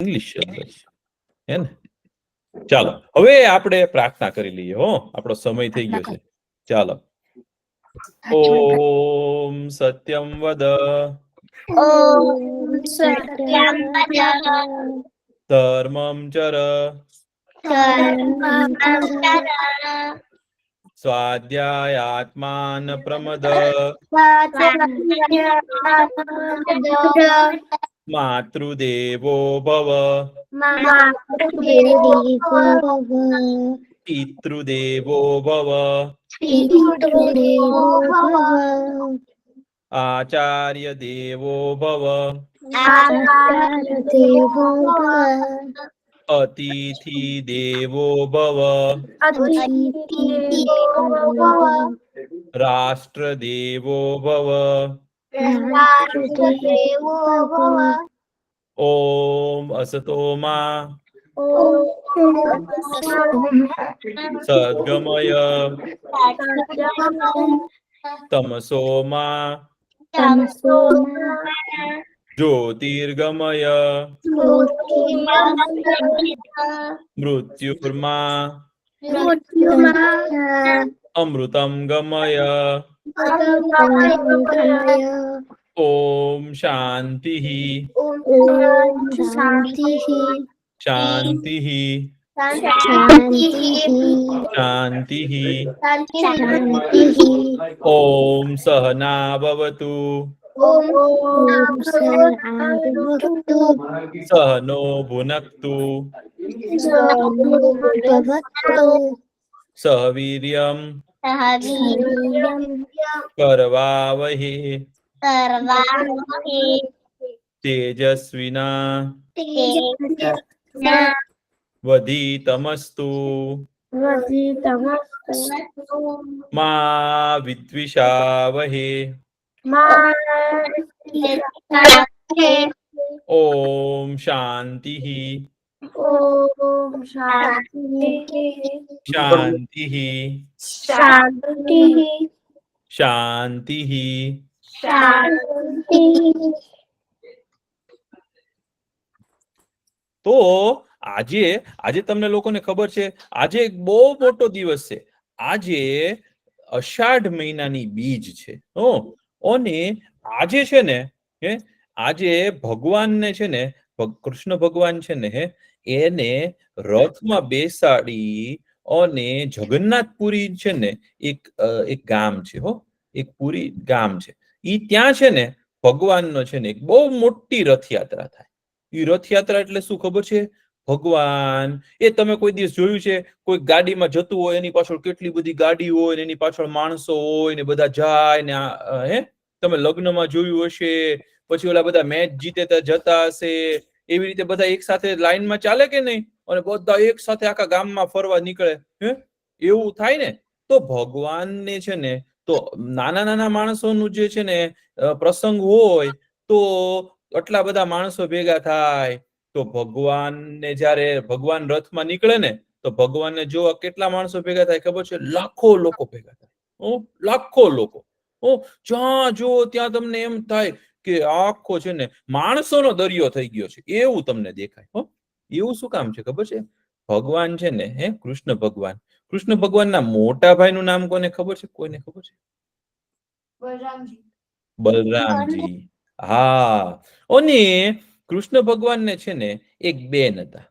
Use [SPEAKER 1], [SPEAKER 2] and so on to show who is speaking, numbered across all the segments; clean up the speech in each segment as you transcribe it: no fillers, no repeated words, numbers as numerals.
[SPEAKER 1] English શબ્દ છે હે ને? ચાલો હવે આપણે પ્રાર્થના કરી લઈએ. હો, આપણો સમય થઈ ગયો છે. ચાલો. ઓમ સત્યમ વદ
[SPEAKER 2] ઓમ સત્યમ વદ
[SPEAKER 1] ધર્મમ ચર
[SPEAKER 2] ધર્મમ ચર
[SPEAKER 1] સ્વાધ્યાયાત્માન પ્રમદ માતૃદેવો ભવ પિતૃદેવો ભવ આચાર્ય દેવો ભવ અતિથિ દેવો ભવ રાષ્ટ્ર દેવો ભવ ઓમ અસતોમા સદ્ગમય તમસોમા જ્યોતિર્ગમય મૃત્યુર્મા અમૃતમ ગમય ઓમ શાંતિ શાંતિ શાંતિ ઓમ સહના ભવતુ સહનો ભુનક્તુ સહવીર્યમ કરવાવહે તેજસ્વિના વધિતમસ્તુ મા વિદ્વિષાવહે ઓમ શાંતિ શાંતિ શાંતિ તો આજે તમને લોકોને ખબર છે આજે એક બહુ મોટો દિવસ છે. આજે અષાઢ મહિનાની બીજ છે. અને આજે છે ને આજે ભગવાનને છે ને કૃષ્ણ ભગવાન છે ને એને રથમાં બેસાડી અને જગન્નાથપુરી છે ને એક ગામ છે. એક પુરી ગામ છે. ઈ ત્યાં છે ને ભગવાનનો છે ને એક બહુ મોટી રથયાત્રા થાય. ઈ રથયાત્રા એટલે શું ખબર છે? ભગવાન તમે કોઈ દિવસ જોયું છે કોઈ ગાડીમાં જતું હોય એની પાછળ કેટલી બધી ગાડી હોય ને એની પાછળ માણસો હોય ને બધા જાય ને તમે લગ્નમાં જોયું હશે. પછી ઓલા બધા મેચ જીતે જતા હશે. એવી રીતે બધા એક સાથે લાઈનમાં ચાલે કે નહીં? અને બધા એક સાથે આખા ગામમાં ફરવા નીકળે. એવું થાય ને? તો ભગવાનને છે ને તો નાના નાના માણસોનું જે છે ને પ્રસંગ હોય તો આટલા બધા માણસો ભેગા થાય. તો ભગવાનને જયારે ભગવાન રથમાં નીકળે ને તો ભગવાનને જોવા કેટલા માણસો ભેગા થાય ખબર છે? લાખો લોકો ભેગા થાય. લાખો લોકો. જ્યાં જો ત્યાં તમને એમ થાય કે આખો છે ને માણસોનો દરિયો થઈ ગયો છે એવું તમને દેખાય. એવું શું કામ છે ખબર છે? ભગવાન છે ને કૃષ્ણ ભગવાનના મોટા ભાઈનું નામ કોને ખબર છે? કોઈને ખબર છે? બલરામજી. હા. અને કૃષ્ણ ભગવાનને છે ને એક બેન હતા.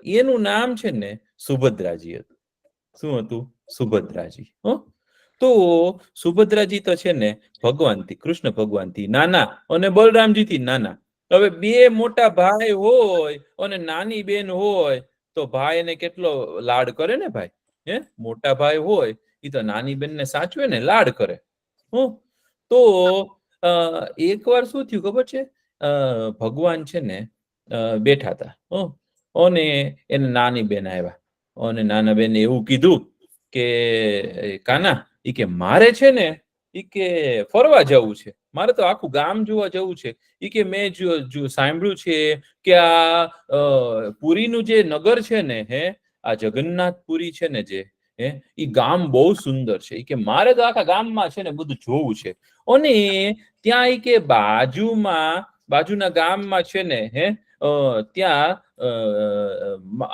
[SPEAKER 1] એનું નામ છે ને સુભદ્રાજી હતું. શું હતું? સુભદ્રાજી. તો સુભદ્રાજી તો છે ને ભગવાનથી કૃષ્ણ ભગવાનથી નાના અને બલરામજીથી નાના. હવે બે મોટા ભાઈ હોય અને નાની બેન હોય તો ભાઈ એને કેટલો લાડ કરે ને ભાઈ. મોટા ભાઈ હોય એ તો નાની બેનને સાચવે ને, લાડ કરે. તો એકવાર શું થયું ખબર છે? ભગવાન છે ને બેઠા હતા અને એને નાની બેન આવ્યા અને નાના બેને એવું કીધું કે કાના કે મારે છે ને કે ફરવા જવું છે. મારે તો આખું ગામ જોવા જવું છે. કે મેં સાંભળ્યું છે કે આ પુરીનું જે નગર છે ને આ જગન્નાથપુરી છે ને જે ઈ ગામ બહુ સુંદર છે. કે મારે તો આખા ગામમાં છે ને બધું જોવું છે. અને ત્યાં કે બાજુના ગામમાં છે ને ત્યાં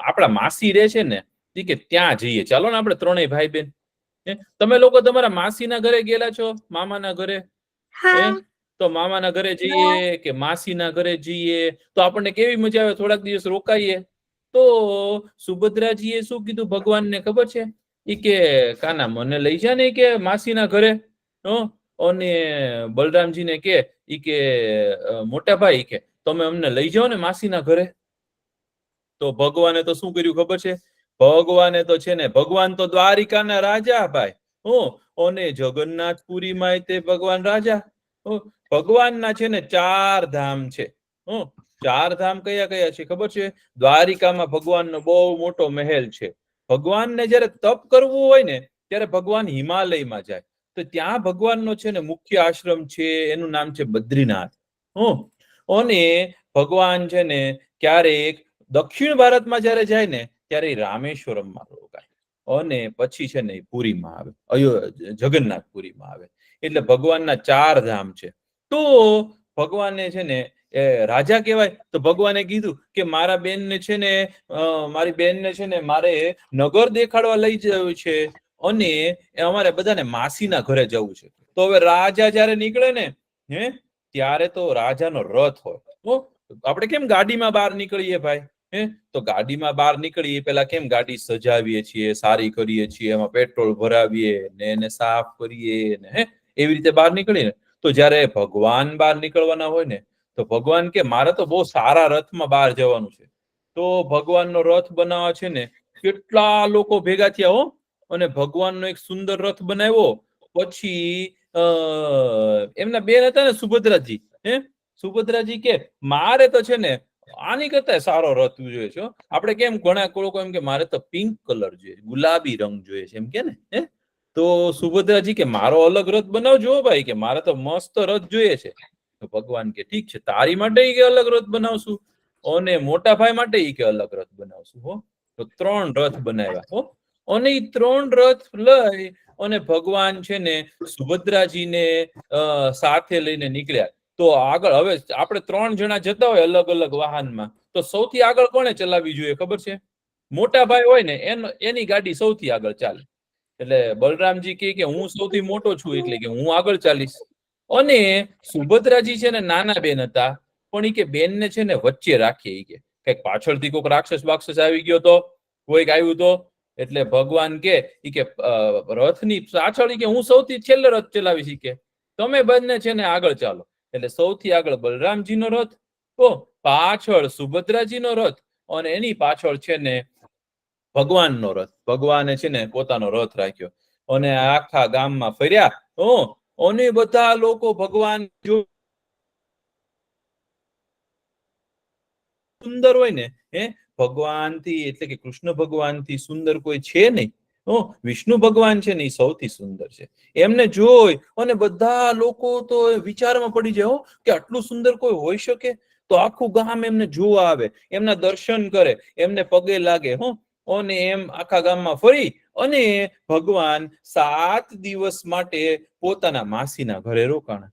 [SPEAKER 1] આપણા માસી રહે છે ને કે ત્યાં જઈએ, ચાલો ને આપણે ત્રણેય ભાઈ બેન. તમે લોકો તમારા માસીના ઘરે ગયેલા છો, મામાના ઘરે? તો મામાના ઘરે જઈએ કે માસીના ઘરે જઈએ તો આપણને કેવી મજા આવે, થોડાક દિવસ રોકાઈએ. તો સુભદ્રાજીએ શું કીધું ભગવાનને ખબર છે? ઈ કે કાના મને લઈ જા ને કે માસીના ઘરે. અને બલરામજીને કે ઈ કે મોટા ભાઈ કે તમે અમને લઈ જાઓ ને માસીના ઘરે. તો ભગવાને તો શું કર્યું ખબર છે? ભગવાને તો છે ને, ભગવાન તો દ્વારિકાના રાજા ભાઈ. અને જગન્નાથપુરીમાં તે ભગવાન રાજા. ભગવાનના છે ને 4 ધામ છે. 4 ધામ કયા કયા છે ખબર છે? દ્વારિકામાં ભગવાનનો બહુ મોટો મહેલ છે. ભગવાનને જયારે તપ કરવું હોય ને ત્યારે ભગવાન હિમાલયમાં જાય. તો ત્યાં ભગવાનનો છે ને મુખ્ય આશ્રમ છે, એનું નામ છે બદ્રીનાથ. અને ભગવાન છે ને ક્યારેક દક્ષિણ ભારતમાં જયારે જાય ને ત્યારે રામેશ્વરમમાં રોકાય અને પછી છે ને પુરીમાં આવે, જગન્નાથપુરીમાં આવે. એટલે ભગવાનના 4 ધામ છે. તો ભગવાને છે ને રાજા કહેવાય. તો ભગવાને કીધું કે મારા બેનને છે ને મારી બેનને છે ને મારે નગર દેખાડવા લઈ જવું છે અને અમારે બધાને માસીના ઘરે જવું છે. તો હવે રાજા જયારે નીકળે ને ત્યારે તો રાજાનો રથ હોય. આપણે કેમ ગાડીમાં બહાર નીકળીએ ભાઈ, તો ગાડીમાં બહાર નીકળીએ પેલા કેમ ગાડી સજાવીએ છીએ, સારી કરીએ છીએ, એમાં પેટ્રોલ ભરાવીએ ને એને સાફ કરીએ ને એવી રીતે બહાર નીકળીએ. તો જયારે ભગવાન બહાર નીકળવાના હોય ને તો ભગવાન કે મારે તો બહુ સારા રથમાં બહાર જવાનું છે. તો ભગવાનનો રથ બનાવવા છે ને કેટલા લોકો ભેગા થયા અને ભગવાનનો એક સુંદર રથ બનાવ્યો. પછી એમના બેન હતા ને સુભદ્રાજી, સુભદ્રાજી કે મારે તો છે ને આની કરતા સારો રથ જોઈએ છે. આપણે કેમ ઘણા લોકો એમ કે મારે તો પિંક કલર જોઈએ, ગુલાબી રંગ જોઈએ છે એમ કે ને. તો સુભદ્રાજી કે મારો અલગ રથ બનાવજો ભાઈ, કે મારે તો મસ્ત રથ જોઈએ છે. તો ભગવાન કે ઠીક છે, તારી માટે કે અલગ રથ બનાવશું અને મોટા ભાઈ માટે કે અલગ રથ બનાવશું. તો 3 રથ બનાવ્યા. અને એ 3 રથ લઈ અને ભગવાન છે ને સુભદ્રાજીને સાથે લઈને નીકળ્યા. તો આગળ હવે આપણે 3 જણા જતા હોય અલગ અલગ વાહનમાં, તો સૌથી આગળ કોને ચલાવવી જોઈએ ખબર છે? મોટા ભાઈ હોય ને એની ગાડી સૌથી આગળ ચાલે. એટલે બલરામજી કે હું સૌથી મોટો છું એટલે કે હું આગળ ચાલીશ. અને સુભદ્રાજી છે ને નાના બેન હતા, પણ ઈ કે બેનને છે ને વચ્ચે રાખીએ. ઈ કે કઈક પાછળથી કોઈક રાક્ષસ બાક્ષસ આવી ગયો તો, કોઈક આવ્યું તો, એટલે ભગવાન કે રથની પાછળ કે હું સૌથી છેલ્લે રથ ચલાવીશ. કે તમે બંને છે ને આગળ ચાલો. એટલે સૌથી આગળ બલરામજીનો રથ, પાછળ સુભદ્રાજીનો રથ અને એની પાછળ છે ને ભગવાનનો રથ. ભગવાને છે ને પોતાનો રથ રાખ્યો અને આખા ગામમાં ફર્યા. અને બધા લોકો ભગવાન જો સુંદર હોય ને ભગવાનથી, એટલે કે કૃષ્ણ ભગવાનથી સુંદર કોઈ છે નહીં. વિષ્ણુ ભગવાન છે ને એ સૌથી સુંદર છે. એમને જોઈ અને બધા લોકો તો વિચારમાં પડી જાય કે આટલું સુંદર કોઈ હોઈ શકે. તો આખું ગામ એમને જોવા આવે, એમના દર્શન કરે, એમને પગે લાગે. અને એમ આખા ગામમાં ફરી અને ભગવાન 7 દિવસ માટે પોતાના માસીના ઘરે રોકાણા.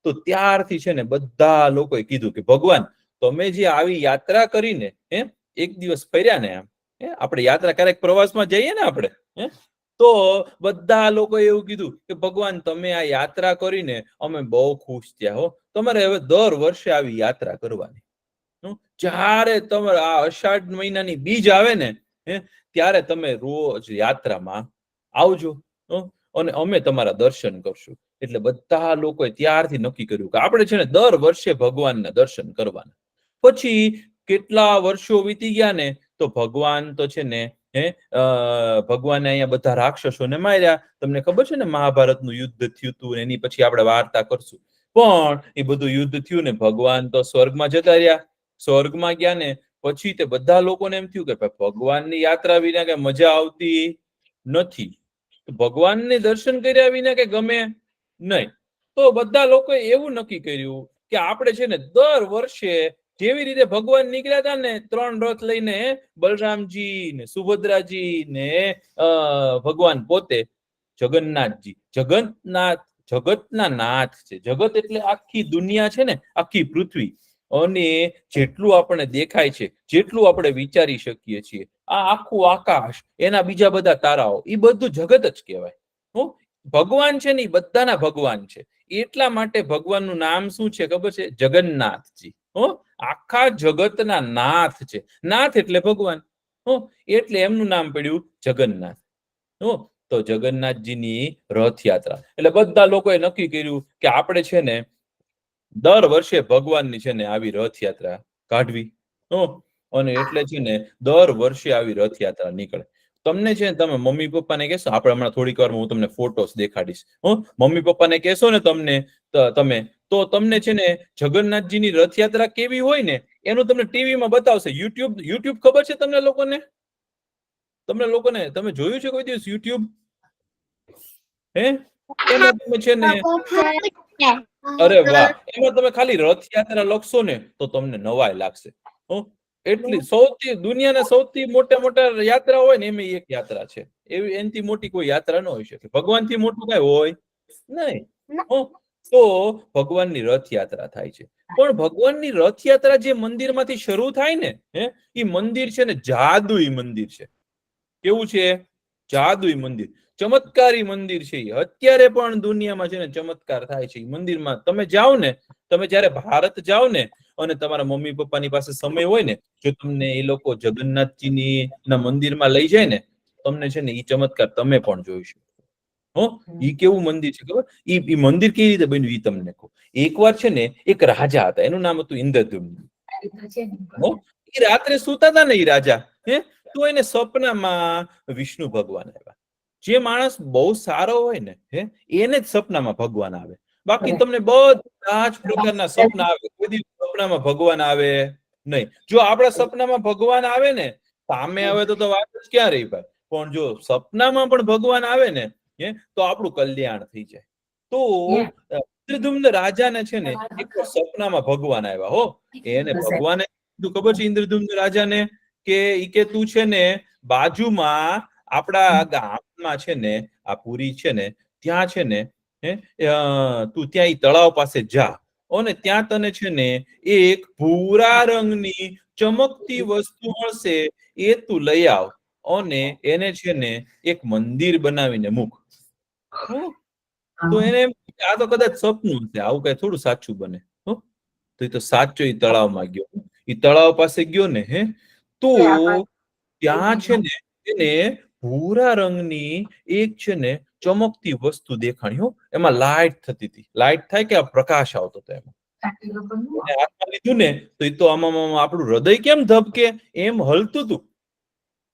[SPEAKER 1] તો ત્યારથી છે ને બધા લોકોએ કીધું કે ભગવાન તમે જે આવી યાત્રા કરીને એક દિવસ ફર્યા ને, આપણે યાત્રા ક્યારેક પ્રવાસમાં જઈએ ને આપણે, તો બધા લોકો એવું કીધું કે ભગવાન તમે આ યાત્રા કરીને અમે બહુ ખુશ થયા. તમારે હવે દર વર્ષે આવી યાત્રા કરવાની. જ્યારે તમારે આ અષાઢ મહિનાની બીજ આવે ને ત્યારે તમે રોજ યાત્રામાં આવજો અને અમે તમારા દર્શન કરશું. એટલે બધા લોકોએ ત્યારથી નક્કી કર્યું કે આપણે છે ને દર વર્ષે ભગવાનના દર્શન કરવાના. પછી કેટલા વર્ષો વીતી ગયા ને તો ભગવાન તો છે ને ભગવાને અહીંયા બધા રાક્ષસોને માર્યા. તમને ખબર છે ને મહાભારતનું યુદ્ધ થયું હતું, એની પછી આપણે વાર્તા કરશું. પણ એ બધું યુદ્ધ થયું ને ભગવાન તો સ્વર્ગમાં જતા રહ્યા. સ્વર્ગમાં ગયા ને પછી તે બધા લોકોને એમ થયું કે ભગવાનની યાત્રા વિના કે મજા આવતી નથી, ભગવાનને દર્શન કર્યા વિના કે ગમે નહીં. તો બધા લોકોએ એવું નક્કી કર્યું કે આપણે છે ને દર વર્ષે જેવી રીતે ભગવાન નીકળ્યા હતા ને 3 રથ લઈને, બલરામજી ને સુભદ્રાજી ને ભગવાન પોતે જગન્નાથજી. જગતના નાથ છે. જગત એટલે આખી દુનિયા છે ને, આખી પૃથ્વી. અને જેટલું આપણે દેખાય છે, જેટલું આપણે વિચારી શકીએ છીએ, આ આખું આકાશ, એના બીજા બધા તારાઓ, એ બધું જગત જ કહેવાય. ભગવાન છે ને એ બધાના ભગવાન છે. એટલા માટે ભગવાનનું નામ શું છે ખબર છે? જગન્નાથજી. આખા જગતના નાથ છે. નાથ એટલે ભગવાન. એટલે એમનું નામ પડ્યું જગન્નાથ. તો જગન્નાથજીની રથયાત્રા એટલે બધા લોકોએ નક્કી કર્યું કે આપણે છે ને દર વર્ષે ભગવાનની છે ને આવી રથયાત્રા કાઢવી. અને એટલે છે ને દર વર્ષે આવી રથયાત્રા નીકળે. તમને છે ને તમે મમ્મી પપ્પાને કહેશો, આપણે હમણાં થોડીક વારમાં હું તમને ફોટોસ દેખાડીશ. મમ્મી પપ્પાને કહેશો ને તમે તો તમને છે ને જગન્નાથજીની રથયાત્રા કેવી હોય ને એનું તમને ટીવીમાં બતાવશે. યુટ્યુબ ખબર છે તમને લોકોને? તમે જોયું છે કોઈ દિવસ યુટ્યુબ? એમાં તમે છે ને અરે વાહ, એમાં તમે ખાલી રથયાત્રા લખશો ને તો તમને નવાઈ લાગશે. એટલી દુનિયાના સૌથી મોટા યાત્રા હોય ને એમાં એક યાત્રા છે. એવી એનાથી મોટી કોઈ યાત્રા ન હોઈ શકે. ભગવાનથી મોટું કઈ હોય નહીં. તો ભગવાનની રથયાત્રા થાય છે. પણ ભગવાનની રથયાત્રા જે મંદિરમાંથી શરૂ થાય ને એ મંદિર છે ને જાદુઈ મંદિર છે. કેવું છે? જાદુઈ મંદિર, ચમત્કારી મંદિર છે. અત્યારે પણ દુનિયામાં છે ને ચમત્કાર થાય છે. મંદિરમાં તમે જાઓ ને, તમે જયારે ભારત જાઓ ને અને તમારા મમ્મી પપ્પાની પાસે સમય હોય ને, જો તમને એ લોકો જગન્નાથજીની ના મંદિરમાં લઈ જાય ને, તમને છે ને એ ચમત્કાર તમે પણ જોઈ શકો. ઈ કેવું મંદિર છે ખબર? ઈ મંદિર કેવી રીતે બન્યું ઈ તમને કહું. એકવાર છે ને એક રાજા હતા, એનું નામ હતું ઇન્દ્રદ્યુમ્ન. એ રાત્રે સુતા હતા ને એ રાજા, તો એને સપનામાં વિષ્ણુ ભગવાન આવ્યા. જે માણસ બહુ સારો હોય ને એને જ સપનામાં ભગવાન આવે. બાકી તમને બધા જ પ્રકારના સપના આવે, કોઈ દિવસ સપનામાં ભગવાન આવે નહીં. જો આપણા સપનામાં ભગવાન આવે ને, સામે આવે તો વાત જ ક્યાં રહી ભાઈ. પણ જો સપનામાં પણ ભગવાન આવે ને તો આપણું કલ્યાણ થઈ જાય. તો ઇન્દ્રદ્યુમ્ન રાજાને છે ને એક સપનામાં ભગવાન આવ્યા. એને ભગવાને કીધું ખબર છે ઇન્દ્રદ્યુમ્ન રાજાને કે તું છે ને બાજુમાં આપણા ગામમાં છે ને આ પુરી છે ને ત્યાં છે ને તું ત્યાં ઈ તળાવ પાસે જા અને ત્યાં તને છે ને એક ભૂરા રંગની ચમકતી વસ્તુ મળશે, એ તું લઈ આવ અને એને છે ને એક મંદિર બનાવીને મૂક. તો એને આ તો કદાચ સપનું હશે, આવું કઈ થોડું સાચું બને. તો એ તો સાચો ઈ તળાવમાં ગયો. ઈ તળાવ પાસે ગયો ને તો ત્યાં છે ને એને ભૂરા રંગની એક છે ને ચમકતી વસ્તુ દેખાણી. એમાં લાઈટ થતી હતી. લાઈટ થાય કે પ્રકાશ આવતો હતો એમાં. હાથમાં લીધું ને તો એ તો આમાં આપણું હૃદય કેમ ધબકે એમ હલતું હતું.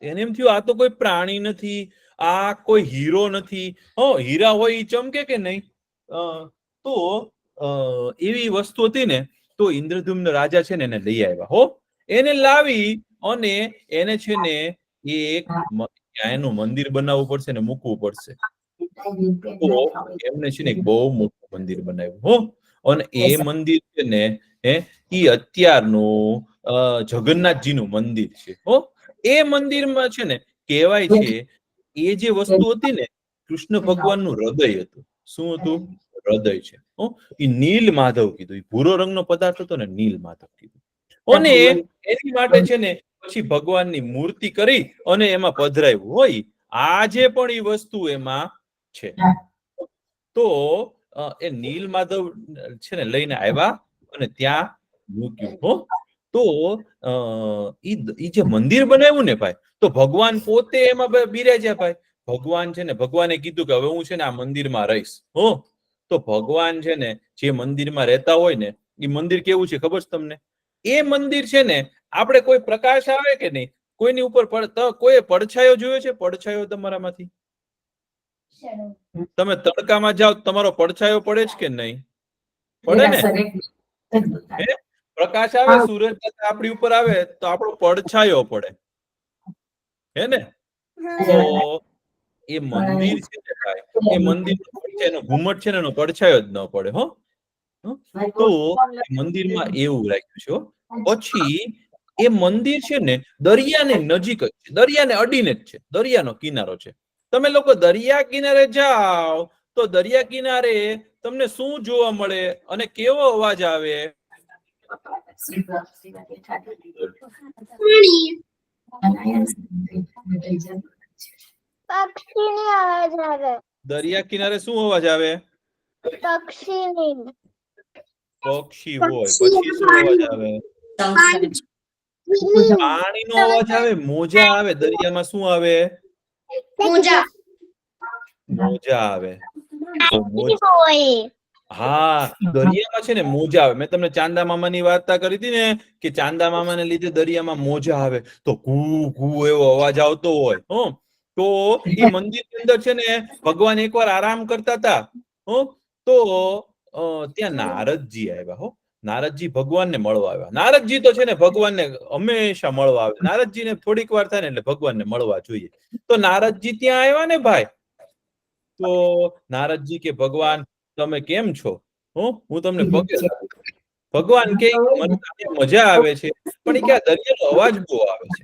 [SPEAKER 1] એને એમ થયું આ તો કોઈ પ્રાણી નથી, આ કોઈ હીરો નથી. હીરા હોય એ ચમકે કે નહીં? તો એવી વસ્તુ હતી ને તો ઇન્દ્રદ્યુમ્ન રાજા છે ને એને લઈ આવ્યા. એને લાવી અને એને છે ને એક એનું મંદિર બનાવવું પડશે ને મૂકવું પડશે. તો એમને છે ને એક બહુ મોટું મંદિર બનાવ્યું. અને એ મંદિર છે ને એ અત્યારનું જગન્નાથજીનું મંદિર છે. એ મંદિરમાં છે ને કહેવાય છે એ જે વસ્તુ હતી ને કૃષ્ણ ભગવાનનું હૃદય હતું. શું હતું? હૃદય છે. એ નીલ માધવ કીધું. એ ભૂરો રંગનો પદાર્થ હતો ને નીલ માધવ કીધું. અને એની માટે છે ને પછી ભગવાનની મૂર્તિ કરી અને એમાં પધરાવ્યું હોય. આજે પણ એ વસ્તુ એમાં છે. તો એ નીલ માધવ છે ને લઈને આવ્યા અને ત્યાં મૂક્યું. તો ઈ જે મંદિર બનાવ્યું ને ભાઈ, તો ભગવાન પોતે એમાં બિરાજ્યા ભાઈ. ભગવાન છે ને ભગવાને કીધું કે હવે હું છે ને આ મંદિરમાં રહીશ. તો ભગવાન છે ને જે મંદિરમાં રહેતા હોય ને એ મંદિર કેવું છે ખબર છે તમને? એ મંદિર છે ને આપણે કોઈ પ્રકાશ આવે કે નહીં, કોઈની ઉપર કોઈ પડછાયો જોયો છે? પડછાયો તમારામાંથી તમે તડકામાં જાઓ તમારો પડછાયો પડે છે કે નહીં? પડે ને? પ્રકાશ આવે, સૂરજ આપણી ઉપર આવે તો આપણો પડછાયો પડે, હે ને? તો એ મંદિર છે ને ભાઈ, એ મંદિર એનો ઘુમટ છે ને એનો પડછાયો જ ન પડે. તો મંદિરમાં એવું રાખ્યું છે. પછી એ મંદિર છે ને દરિયાને નજીક જ છે, દરિયાને અડીને જ છે, દરિયાનો કિનારો છે. તમે લોકો દરિયા કિનારે જાઓ તો દરિયા કિનારે તમને શું જોવા મળે અને કેવો અવાજ આવે?
[SPEAKER 2] પક્ષીની અવાજ આવે
[SPEAKER 1] દરિયા કિનારે શું અવાજ આવે?
[SPEAKER 2] પક્ષીની
[SPEAKER 1] પક્ષી હોય પછી શું અવાજ આવે? પાણીનો અવાજ આવે, મોજા આવે. દરિયામાં શું આવે? મોજા આવે. તો
[SPEAKER 2] હોય
[SPEAKER 1] હા, દરિયામાં છે ને મોજા આવે. મેં તમને ચાંદા મામાની વાર્તા કરી હતી ને કે ચાંદા મામાને લીધે દરિયામાં મોજા આવે તો ઘૂ ઘૂ એવો અવાજ આવતો હોય. તો એ મંદિરની અંદર છે ને ભગવાન એકવાર આરામ કરતા હતા. તો ત્યાં નારદજી આવ્યા. નારદજી ભગવાનને મળવા આવ્યા. નારદજી તો છે ને ભગવાનને હંમેશા મળવા આવે. નારદજીને થોડીક વાર થાય ને એટલે ભગવાનને મળવા જોઈએ. તો નારદજી ત્યાં આવ્યા ને ભાઈ, તો નારદજી કે ભગવાન તમે કેમ છો? હું તમને પગે લાગુ. ભગવાન કે મને મજા આવે છે, પણ એ કે દરિયાનો અવાજ બહુ આવે છે.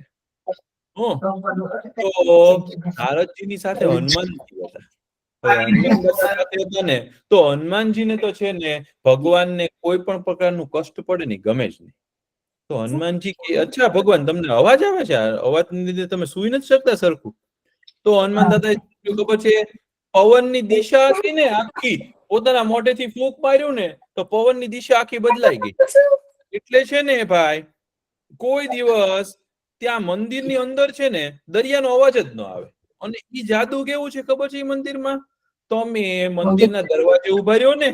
[SPEAKER 1] તો નારદજીની સાથે હનુમાનજી હતા. હવે હનુમાન દાદા સાથે હતા ને તો હનુમાનજીને તો છે ને ભગવાનને કોઈ પણ પ્રકારનું કષ્ટ પડે ને ગમે જ નહીં. તો હનુમાનજી કે અચ્છા ભગવાન તમને અવાજ આવે છે, અવાજને લીધે તમે સુઈ નથી શકતા સરખું? તો હનુમાન દાદા ખબર છે પવનની દિશા હતી ને આખી, પોતાના મોઢેથી ફૂંક માર્યું ને તો પવનની દિશા આખી બદલાઈ ગઈ. એટલે છે ને ભાઈ કોઈ દિવસ ત્યાં મંદિરની અંદર છે ને દરિયાનો અવાજ જ ન આવે. અને ઈ જાદુ કેવું છે ખબર છે? એ મંદિરમાં તમે મંદિરના દરવાજે ઉભા રહ્યો ને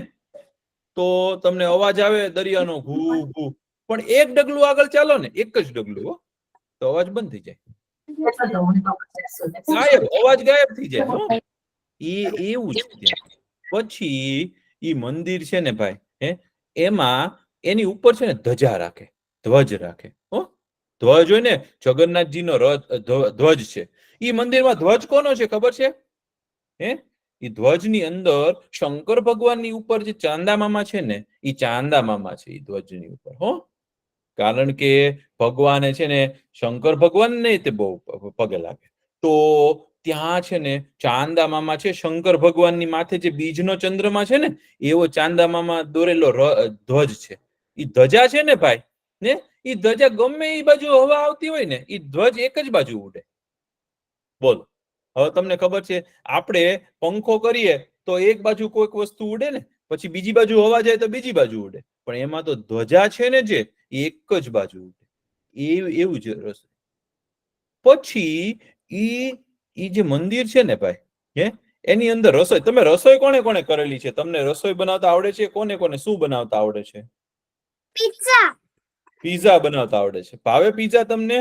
[SPEAKER 1] તો તમને અવાજ આવે દરિયાનો ઘૂ ઘૂ, પણ એક ડગલું આગળ ચાલો ને, એક જ ડગલું, તો અવાજ બંધ થઈ જાય. ગાયબ, અવાજ ગાયબ થઈ જાય. એવું છે ત્યાં. પછી ઈ મંદિર છે ને ભાઈ, એમાં એની ઉપર છે ને ધજા રાખે, ધ્વજ રાખે. ધ્વજ હોય ને, જગન્નાથજીનો ધ્વજ છે. ઈ મંદિરમાં ધ્વજ કોનો છે ખબર છે? એ ધ્વજની અંદર શંકર ભગવાનની ઉપર જે ચાંદા મામા છે ને, એ ચાંદા મામા છે એ ધ્વજની ઉપર. કારણ કે ભગવાને છે ને શંકર ભગવાનને તે બહુ પગે લાગે. તો ત્યાં છે ને ચાંદા મામા છે, શંકર ભગવાનની માથે જે બીજનો ચંદ્રમા છે ને એવો ચાંદા મામા દોરેલો ધ્વજ છે. એ ધજા છે ને ભાઈ, ને એ ધજા ગમે એ બાજુ હવા આવતી હોય ને એ ધ્વજ એક જ બાજુ ઉડે. બોલો, હવે તમને ખબર છે આપણે પંખો કરીએ તો એક બાજુ કોઈક વસ્તુ ઉડે ને, પછી બીજી બાજુ હવા જાય તો બીજી બાજુ ઉડે, પણ એમાં તો ધ્વજા છે ને જે એક જ બાજુ ઉડે. એવું જ રસ. પછી ઈ જે મંદિર છે ને ભાઈ, એની અંદર રસોઈ, તમે રસોઈ કોને કોને કરેલી છે? તમને રસોઈ બનાવતા આવડે છે? કોને કોને શું બનાવતા આવડે છે? પિઝા બનાવતા આવડે છે. ભાવે પિઝા તમને?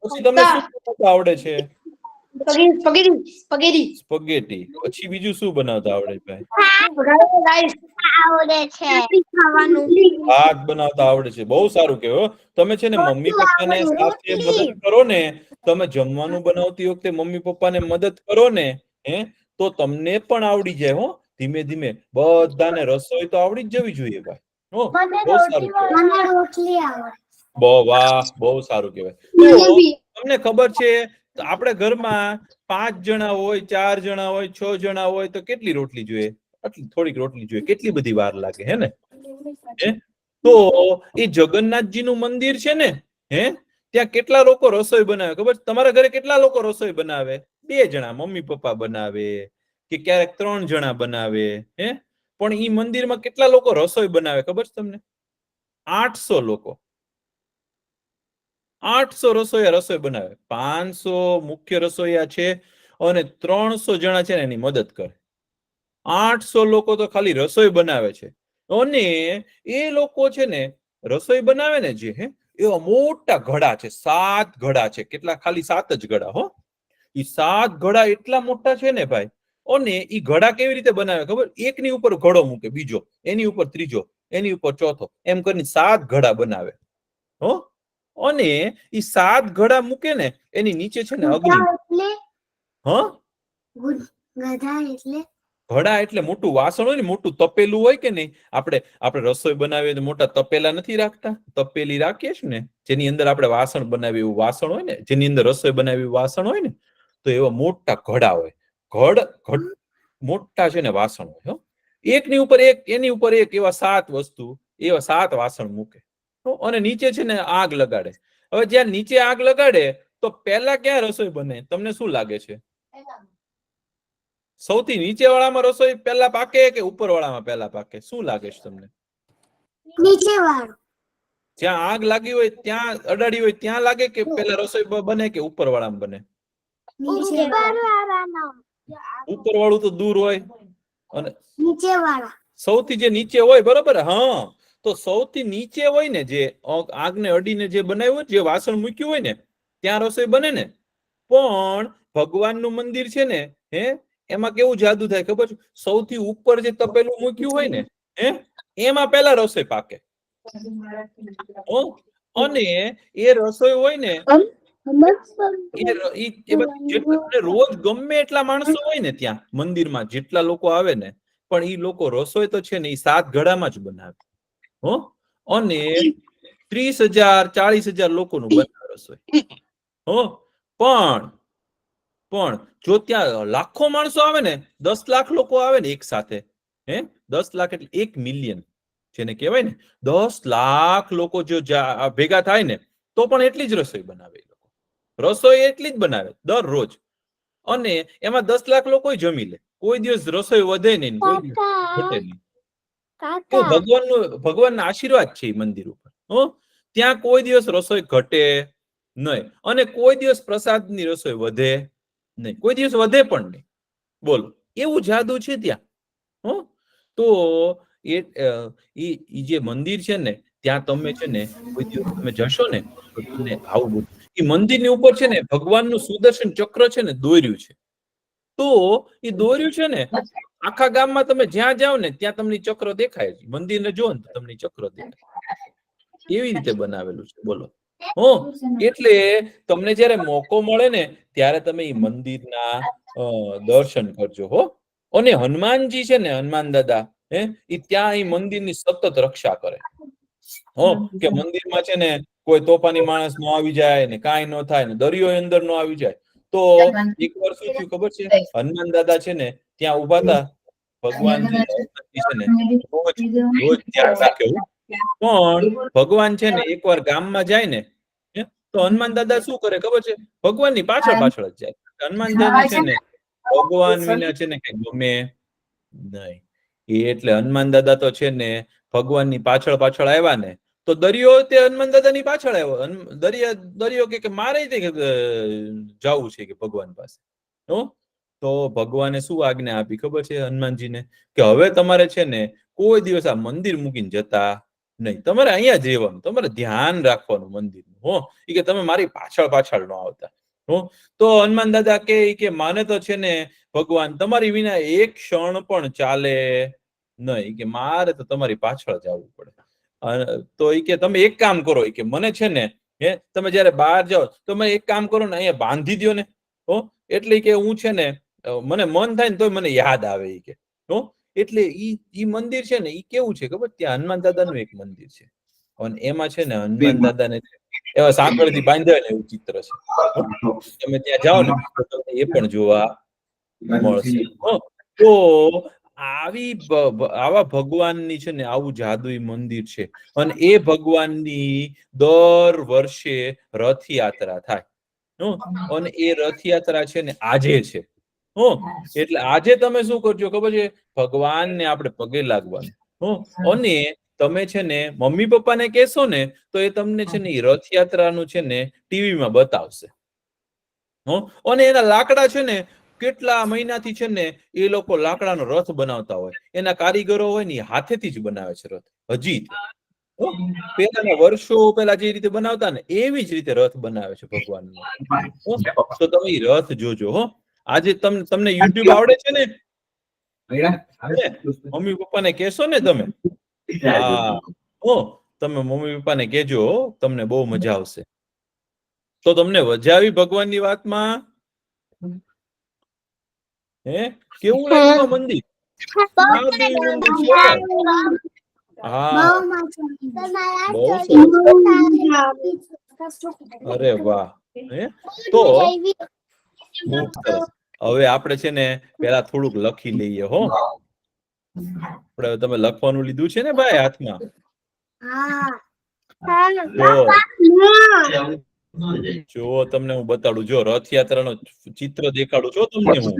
[SPEAKER 1] પછી તમને શું બનાવતા આવડે છે? સ્પગેટી. પછી બીજું શું બનાવતા આવડે ભાઈ? ભાત બનાવતા આવડે છે. બહુ સારું કહેવાય. તમે છે ને મમ્મી પપ્પાને સાથે મદદ કરો ને, તમે જમવાનું બનાવતી વખતે મમ્મી પપ્પાને મદદ કરો ને, તો તમને પણ આવડી જાય. ધીમે ધીમે બધાને રસોઈ તો આવડી જ જવી જોઈએ ભાઈ. બહુ સારું કહેવાય. વાહ, બહુ સારું કહેવાય. તો તમને ખબર છે આપણે ઘરમાં 5 જણા હોય, 4 જણા હોય, 6 જણા હોય તો કેટલી રોટલી જોઈએ? આટલી થોડીક રોટલી જોઈએ. કેટલી બધી વાર લાગે હે ને? તો એ જગન્નાથજીનું મંદિર છે ને, ત્યાં કેટલા લોકો રસોઈ બનાવે ખબર? તમારા ઘરે કેટલા લોકો રસોઈ બનાવે? 2 જણા, મમ્મી પપ્પા બનાવે, કે ક્યારેક 3 જણા બનાવે. પણ ઈ મંદિરમાં કેટલા લોકો રસોઈ બનાવે ખબર છે તમને? 800 લોકો. 800 રસોઈયા રસોઈ બનાવે. 500 મુખ્ય રસોઈયા છે અને 300 જણા છે ને એની મદદ કરે. 800 લોકો તો ખાલી રસોઈ બનાવે છે. અને એ લોકો છે ને રસોઈ બનાવે ને જે, એવા મોટા ઘડા છે. 7 ઘડા છે. કેટલા? ખાલી 7 જ ઘડા. એ 7 ઘડા એટલા મોટા છે ને ભાઈ. અને એ ઘડા કેવી રીતે બનાવે ખબર? એકની ઉપર ઘડો મૂકે, બીજો, એની ઉપર ત્રીજો, એની ઉપર ચોથો, એમ કરીને 7 ઘડા બનાવે. અને એ 7 ઘડા મૂકે ને એની નીચે છે ને અગ્નિ. ઘડા એટલે મોટું વાસણ હોય ને, મોટું તપેલું હોય કે નહીં? આપણે રસોઈ બનાવીએ તો મોટા તપેલા નથી રાખતા? તપેલી રાખીએ છીએ ને, જેની અંદર આપણે વાસણ બનાવીએ એવું વાસણ હોય ને, જેની અંદર રસોઈ બનાવી એવું વાસણ હોય ને, તો એવા મોટા ઘડા હોય. ઘડ મોટા છે ને વાસણ હોય. એકની ઉપર એક એની ઉપર એક એવા 7 વસ્તુ એવા 7 વાસણ મૂકે અને નીચે છે ને આગ લગાડે. હવે જ્યાં નીચે આગ લગાડે તો પહેલા ક્યાં રસોઈ બને? તમને શું લાગે છે? સૌથી નીચે વાળામાં રસોઈ પહેલા પાકે કે ઉપર વાળામાં પહેલા પાકે? શું લાગે છે તમને?
[SPEAKER 2] નીચે વાળો.
[SPEAKER 1] જ્યાં આગ લાગી હોય ત્યાં અડાડી હોય ત્યાં લાગે કે પહેલા રસોઈ બને કે ઉપર વાળામાં બને? ઉપર વાળું તો દૂર હોય અને
[SPEAKER 2] નીચે વાળા.
[SPEAKER 1] સૌથી જે નીચે હોય, બરોબર? હા, તો સૌથી નીચે હોય ને જે આગને અડીને જે બનાવ્યું જે વાસણ મૂક્યું હોય ને ત્યાં રસોઈ બને ને. પણ ભગવાનનું મંદિર છે ને, એમાં કેવું જાદુ થાય ખબર છે? સૌથી ઉપર જે તપેલું મૂક્યું હોય ને એમાં પહેલા રસોઈ પાકે. અને એ રસોઈ હોય ને રોજ ગમે એટલા માણસો હોય ને ત્યાં મંદિરમાં જેટલા લોકો આવે ને, પણ ઈ લોકો રસોઈ તો છે ને ઈ 7 ઘડામાં જ બનાવે. અને 30,000 40,000 લોકોનું બનાવે રસોઈ. પણ જો ત્યાં લાખો માણસો આવે ને, 10 લાખ લોકો આવે ને એક સાથે, 10 લાખ એટલે 1 મિલિયન જેને કહેવાય ને, 10 લાખ લોકો જો ભેગા થાય ને તો પણ એટલી જ રસોઈ બનાવે. રસોઈ એટલી જ બનાવે દરરોજ. અને એમાં 10 લાખ લોકો જમી લે. કોઈ દિવસ રસોઈ વધે નહીં, કોઈ દિવસ ઘટે નહીં. ભગવાનના આશીર્વાદ છે મંદિર ઉપર. ત્યાં કોઈ દિવસ રસોઈ ઘટે નહીં અને કોઈ દિવસ પ્રસાદની રસોઈ વધે નહીં, કોઈ દિવસ વધે પણ નહીં. બોલો, એવું જાદુ છે ત્યાં. તો એ જે મંદિર છે ને ત્યાં તમે છે ને કોઈ દિવસ તમે જશો ને તો તમને આવું બધું. એ મંદિરની ઉપર છે ને ભગવાનનું સુદર્શન ચક્ર છે ને દોર્યું છે. તો એ દોર્યું છે ને આખા ગામમાં તમે જ્યાં જાઓ ને ત્યાં તમને ચક્ર દેખાય છે. મંદિરને જો ને તો તમને ચક્ર દેખાય. એવી રીતે બનાવેલું છે. બોલો. એટલે તમને જયારે મોકો મળે ને ત્યારે તમે એ મંદિરના દર્શન કરજો. અને હનુમાનજી છે ને, હનુમાન દાદા એ ત્યાં એ મંદિરની સતત રક્ષા કરે. કે મંદિરમાં છે ને કોઈ તોફાની માણસ નો આવી જાય ને કાંઈ ન થાય ને દરિયો અંદર નો આવી જાય. તો એકવાર શું થયું ખબર છે? હનુમાન દાદા છે ને ત્યાં ઉભા હતા. ભગવાનજી છે ને રોજ ધ્યાન રાખે. પણ ભગવાન છે ને એકવાર ગામમાં જાય ને તો હનુમાન દાદા શું કરે ખબર છે? ભગવાનની પાછળ પાછળ જ જાય. હનુમાન દાદા છે ને ભગવાન વિના છે ને કઈ ગમે નહીં. એટલે હનુમાન દાદા તો છે ને ભગવાનની પાછળ પાછળ આવ્યા ને તો દરિયો તે હનુમાન દાદાની પાછળ આવ્યો. દરિયો કે મારે જવું છે કે ભગવાન પાસે. તો ભગવાને શું આજ્ઞા આપી ખબર છે હનુમાનજીને? કે હવે તમારે છે ને કોઈ દિવસ આ મંદિર મૂકીને જતા નહીં. તમારે અહીંયા જ રહેવાનું, તમારે ધ્યાન રાખવાનું મંદિરનું. કે તમે મારી પાછળ પાછળ ન આવતા. તો હનુમાન દાદા કે માને તો છે ને ભગવાન તમારી વિના એક ક્ષણ પણ ચાલે નહીં, કે મારે તો તમારી પાછળ જવું પડે. તો એ કે તમે એક કામ કરો, કે મને છે ને તમે જયારે બહાર જાઓ તો તમે એક કામ કરો ને અહીંયા બાંધી દો ને. એટલે કે હું છે ને મને મન થાય ને તો મને યાદ આવે. કે એટલે ઈ મંદિર છે ને ઈ કેવું છે ખબર? ત્યાં હનુમાન દાદાનું એક મંદિર છે અને એમાં છે ને હનુમાન દાદાને એવા સાંકળથી બાંધ્યા ને એવું ચિત્ર છે. તમે ત્યાં જાઓ ને તો તમને એ પણ જોવા મળશે. તો આવા ભગવાનની છે ને આવું જાદુઈ મંદિર છે અને એ ભગવાનની દર વર્ષે રથયાત્રા થાય. અને એ રથયાત્રા છે ને આજે છે. એટલે આજે તમે શું કરજો ખબર છે? ભગવાનને આપણે પગે લાગવાનું. અને તમે છે ને મમ્મી પપ્પાને કહેશો ને તો એ તમને છે ને રથયાત્રાનું છે ને ટીવીમાં બતાવશે. અને એના લાકડા છે ને કેટલા મહિનાથી છે ને એ લોકો લાકડાનો રથ બનાવતા હોય. એના કારીગરો હોય ને હાથેથી જ બનાવે છે રથ. હજી પેલાના વર્ષો પેલા જે રીતે બનાવતા ને એવી જ રીતે રથ બનાવે છે ભગવાનનો. તો તમે રથ જોજો. આજે તમને યુટ્યુબ આવડે છે ને? મમ્મી પપ્પાને કહેશો ને તમે? હા, તમે મમ્મી પપ્પાને કહેજો, તમને બહુ મજા આવશે. તો તમને મજા આવી ભગવાનની વાતમાં? કેવું લાગ્યું મંદિર? અરે વાહ. તો ખૂબ સરસ. હવે આપણે છે ને પેલા થોડુંક લખી લઈએ. આપણે તમે લખવાનું લીધું છે ને ભાઈ હાથમાં?
[SPEAKER 2] હા
[SPEAKER 1] જો તમને હું બતાડું, જો રથયાત્રાનો ચિત્ર દેખાડું છો તમને હું.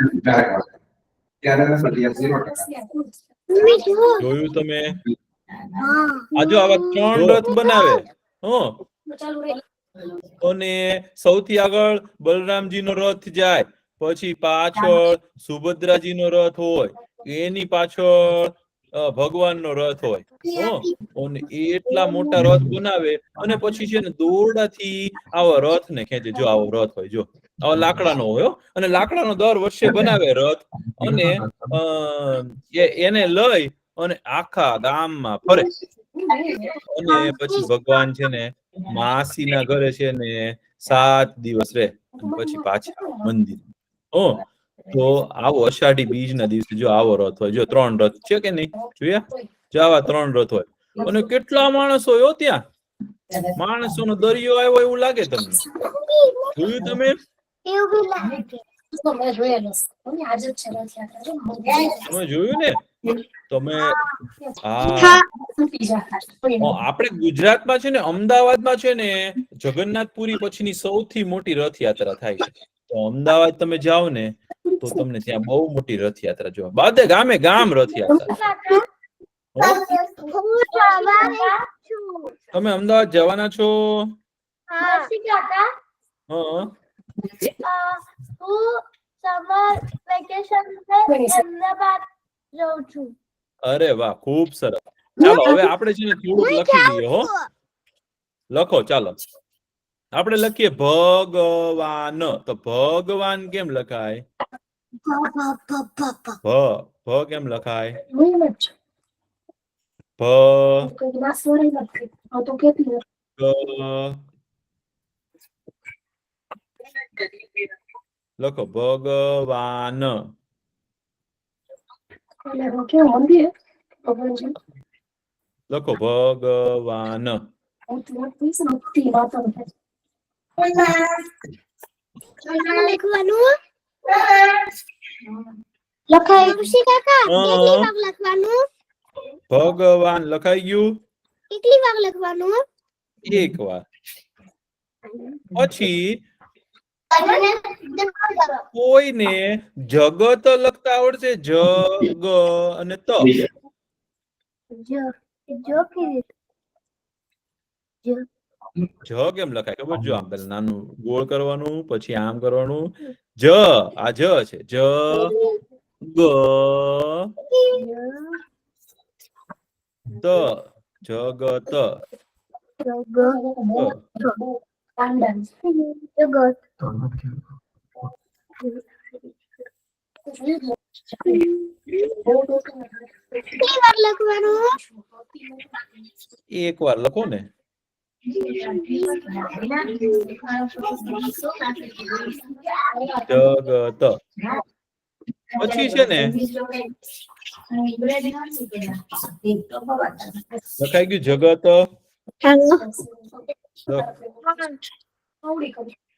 [SPEAKER 1] જોયું તમે? આ જો આવા 3 રથ બનાવે. અને સૌથી આગળ બલરામજીનો રથ જાય, પછી પાછળ સુભદ્રાજીનો રથ હોય, એની પાછળ ભગવાનનો રથ હોય. અને એટલા મોટા રથ બનાવે અને પછી છે ને દોરડાથી આવા રથને ખેંચે. જો આવો રથ હોય, જો આવો લાકડાનો હોય, અને લાકડાનો દર વર્ષે બનાવે રથ, અને એને લઈ અને આખા ગામમાં ફરે. અને પછી ભગવાન છે ને માસીના ઘરે છે ને 7 દિવસ રહે, પછી પાછા મંદિર. તો આવો અષાઢી બીજના દિવસે જો આવો રથ હોય. જો 3 રથ છે કે નહીં? જોયા? જો આવા 3 રથ હોય. અને કેટલા માણસો હોય ત્યાં! માણસોનો દરિયો આવ્યો એવું લાગે તમને. જોયું તમે? તમે જોયું ને? તમે આપણે ગુજરાતમાં છે ને, અમદાવાદમાં છે ને, જગન્નાથપુરી પછીની સૌથી મોટી રથયાત્રા થાય છે. તો અમદાવાદ તમે જાઓ ને તો તમને ત્યાં બહુ મોટી રથયાત્રા જોવા. બધે ગામે ગામ રથયાત્રા. તમે અમદાવાદ જવાના છો? અરે વાહ, ખૂબ સરસ. ચાલો હવે આપણે છે ને થોડુંક લખી લઈએ. લખો, ચાલો. આપણે લખીએ ભગવાન. તો ભગવાન કેમ લખાય? ભ કેમ લખાય? લખો ભગવાન. લખો ભગવાન. ભગવાન લખાઈ ગયું?
[SPEAKER 2] કેટલી વાર લખવાનું?
[SPEAKER 1] 1 વાર. પછી કોઈને જગત લખતા આવડશે? જગ અને ત. જ કેમ લખાય ખબર? જો આમ પેલા નાનું ગોળ કરવાનું, પછી આમ કરવાનું. જ, આ જ છે. જ ગ ત. જગત.
[SPEAKER 2] કેટલી વાર લખવાનું?
[SPEAKER 1] 1 વાર લખો ને. જગત. પછી છે ને લખાઈ ગયું જગત.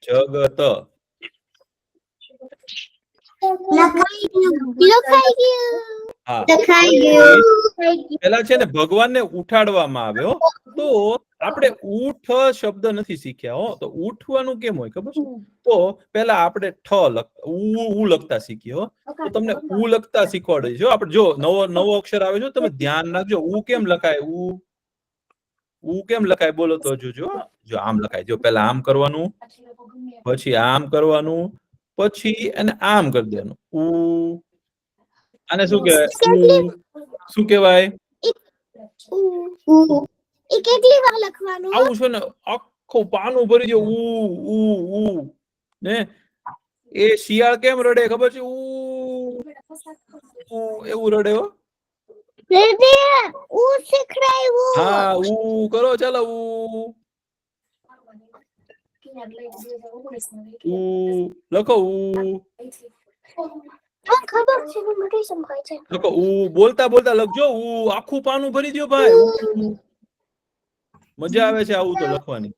[SPEAKER 1] જગત. પેલા છે ને ભગવાનને ઉઠાડવામાં આવે. તો આપણે ઉઠ શબ્દ નથી શીખ્યા. તો ઉઠવાનું કેમ હોય ખબર છે? તો પેલા આપણે ઉ લખતા શીખીએ. તો તમને ઉ લખતા શીખવાડે છે. આપણે જો નવો અક્ષર આવે છે, તમે ધ્યાન રાખજો. ઉ કેમ લખાય? ઉ કેમ લખાય બોલો તો જોજો. જો આમ લખાય. જો પેલા આમ કરવાનું, પછી આમ કરવાનું, પછી એને આમ કરી દેવાનું. ઉ. આને શું કહેવાય? શું કહેવાય?
[SPEAKER 2] કેટલી વાર લખવાનું?
[SPEAKER 1] આવું છે ને આખું પાનું ભરી દો. ઉ ને એ શિયાળ કેમ રડે ખબર છે? એવું રડે. હા, ઉ કરો. ચાલો ઉ. લખો ઉ.
[SPEAKER 2] ખબર છે, મને સમજાય છે.
[SPEAKER 1] લખો ઉ. બોલતા બોલતા લખજો. ઉ આખું પાનું ભરી દો ભાઈ. મજા આવે છે આવું તો લખવાની.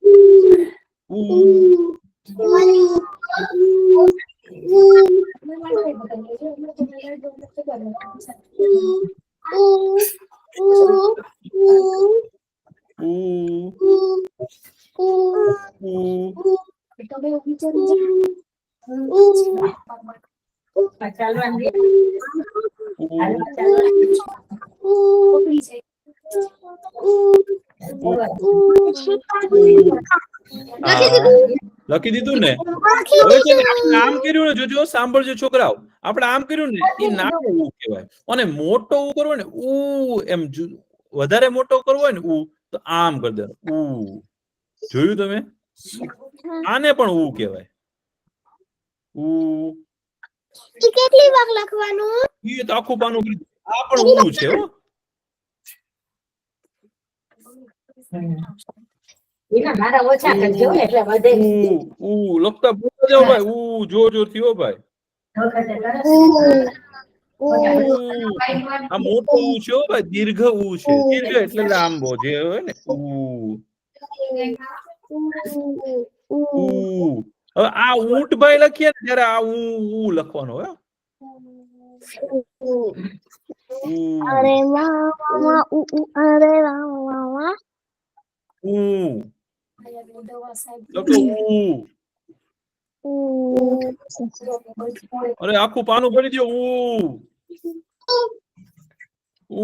[SPEAKER 1] લખી દીધું ને? હવે છે ને આપણે આમ કર્યું ને, જોજો સાંભળજો છોકરાઓ, આપણે આમ કર્યું ને એ નાનો ઉ કહેવાય, અને મોટો ઉ કરવો ને ઉ એમ વધારે મોટો કરવો હોય ને ઉ તો આમ કરી દેવાનો ઉ. જોયું તમે? આને પણ ઉ કહેવાય. ઉ
[SPEAKER 2] કેટલી વાર લખવાનું?
[SPEAKER 1] એ તો આખું પાનું કરી દીધું. આ પણ ઉ છે હો.
[SPEAKER 3] મારા ઓછા કરજો એટલે વધે.
[SPEAKER 1] ઉ લખતા ભૂલ જાવ ભાઈ. ઉ જોર જોરથી હો ભાઈ. આ મોટો ઉ છે હો ભાઈ, દીર્ઘ ઉ છે. દીર્ઘ એટલે લાંબો જે હોય ને ઉ. હવે આ ઊંટ ભાઈ લખીએ ને ત્યારે આ ઉ લખવાનો હે.
[SPEAKER 2] અરે વાહ વાહ અરે વાહ વાહ
[SPEAKER 1] ઉ લખો ઉ. અરે આખું પાનું ભરી દો. ઉ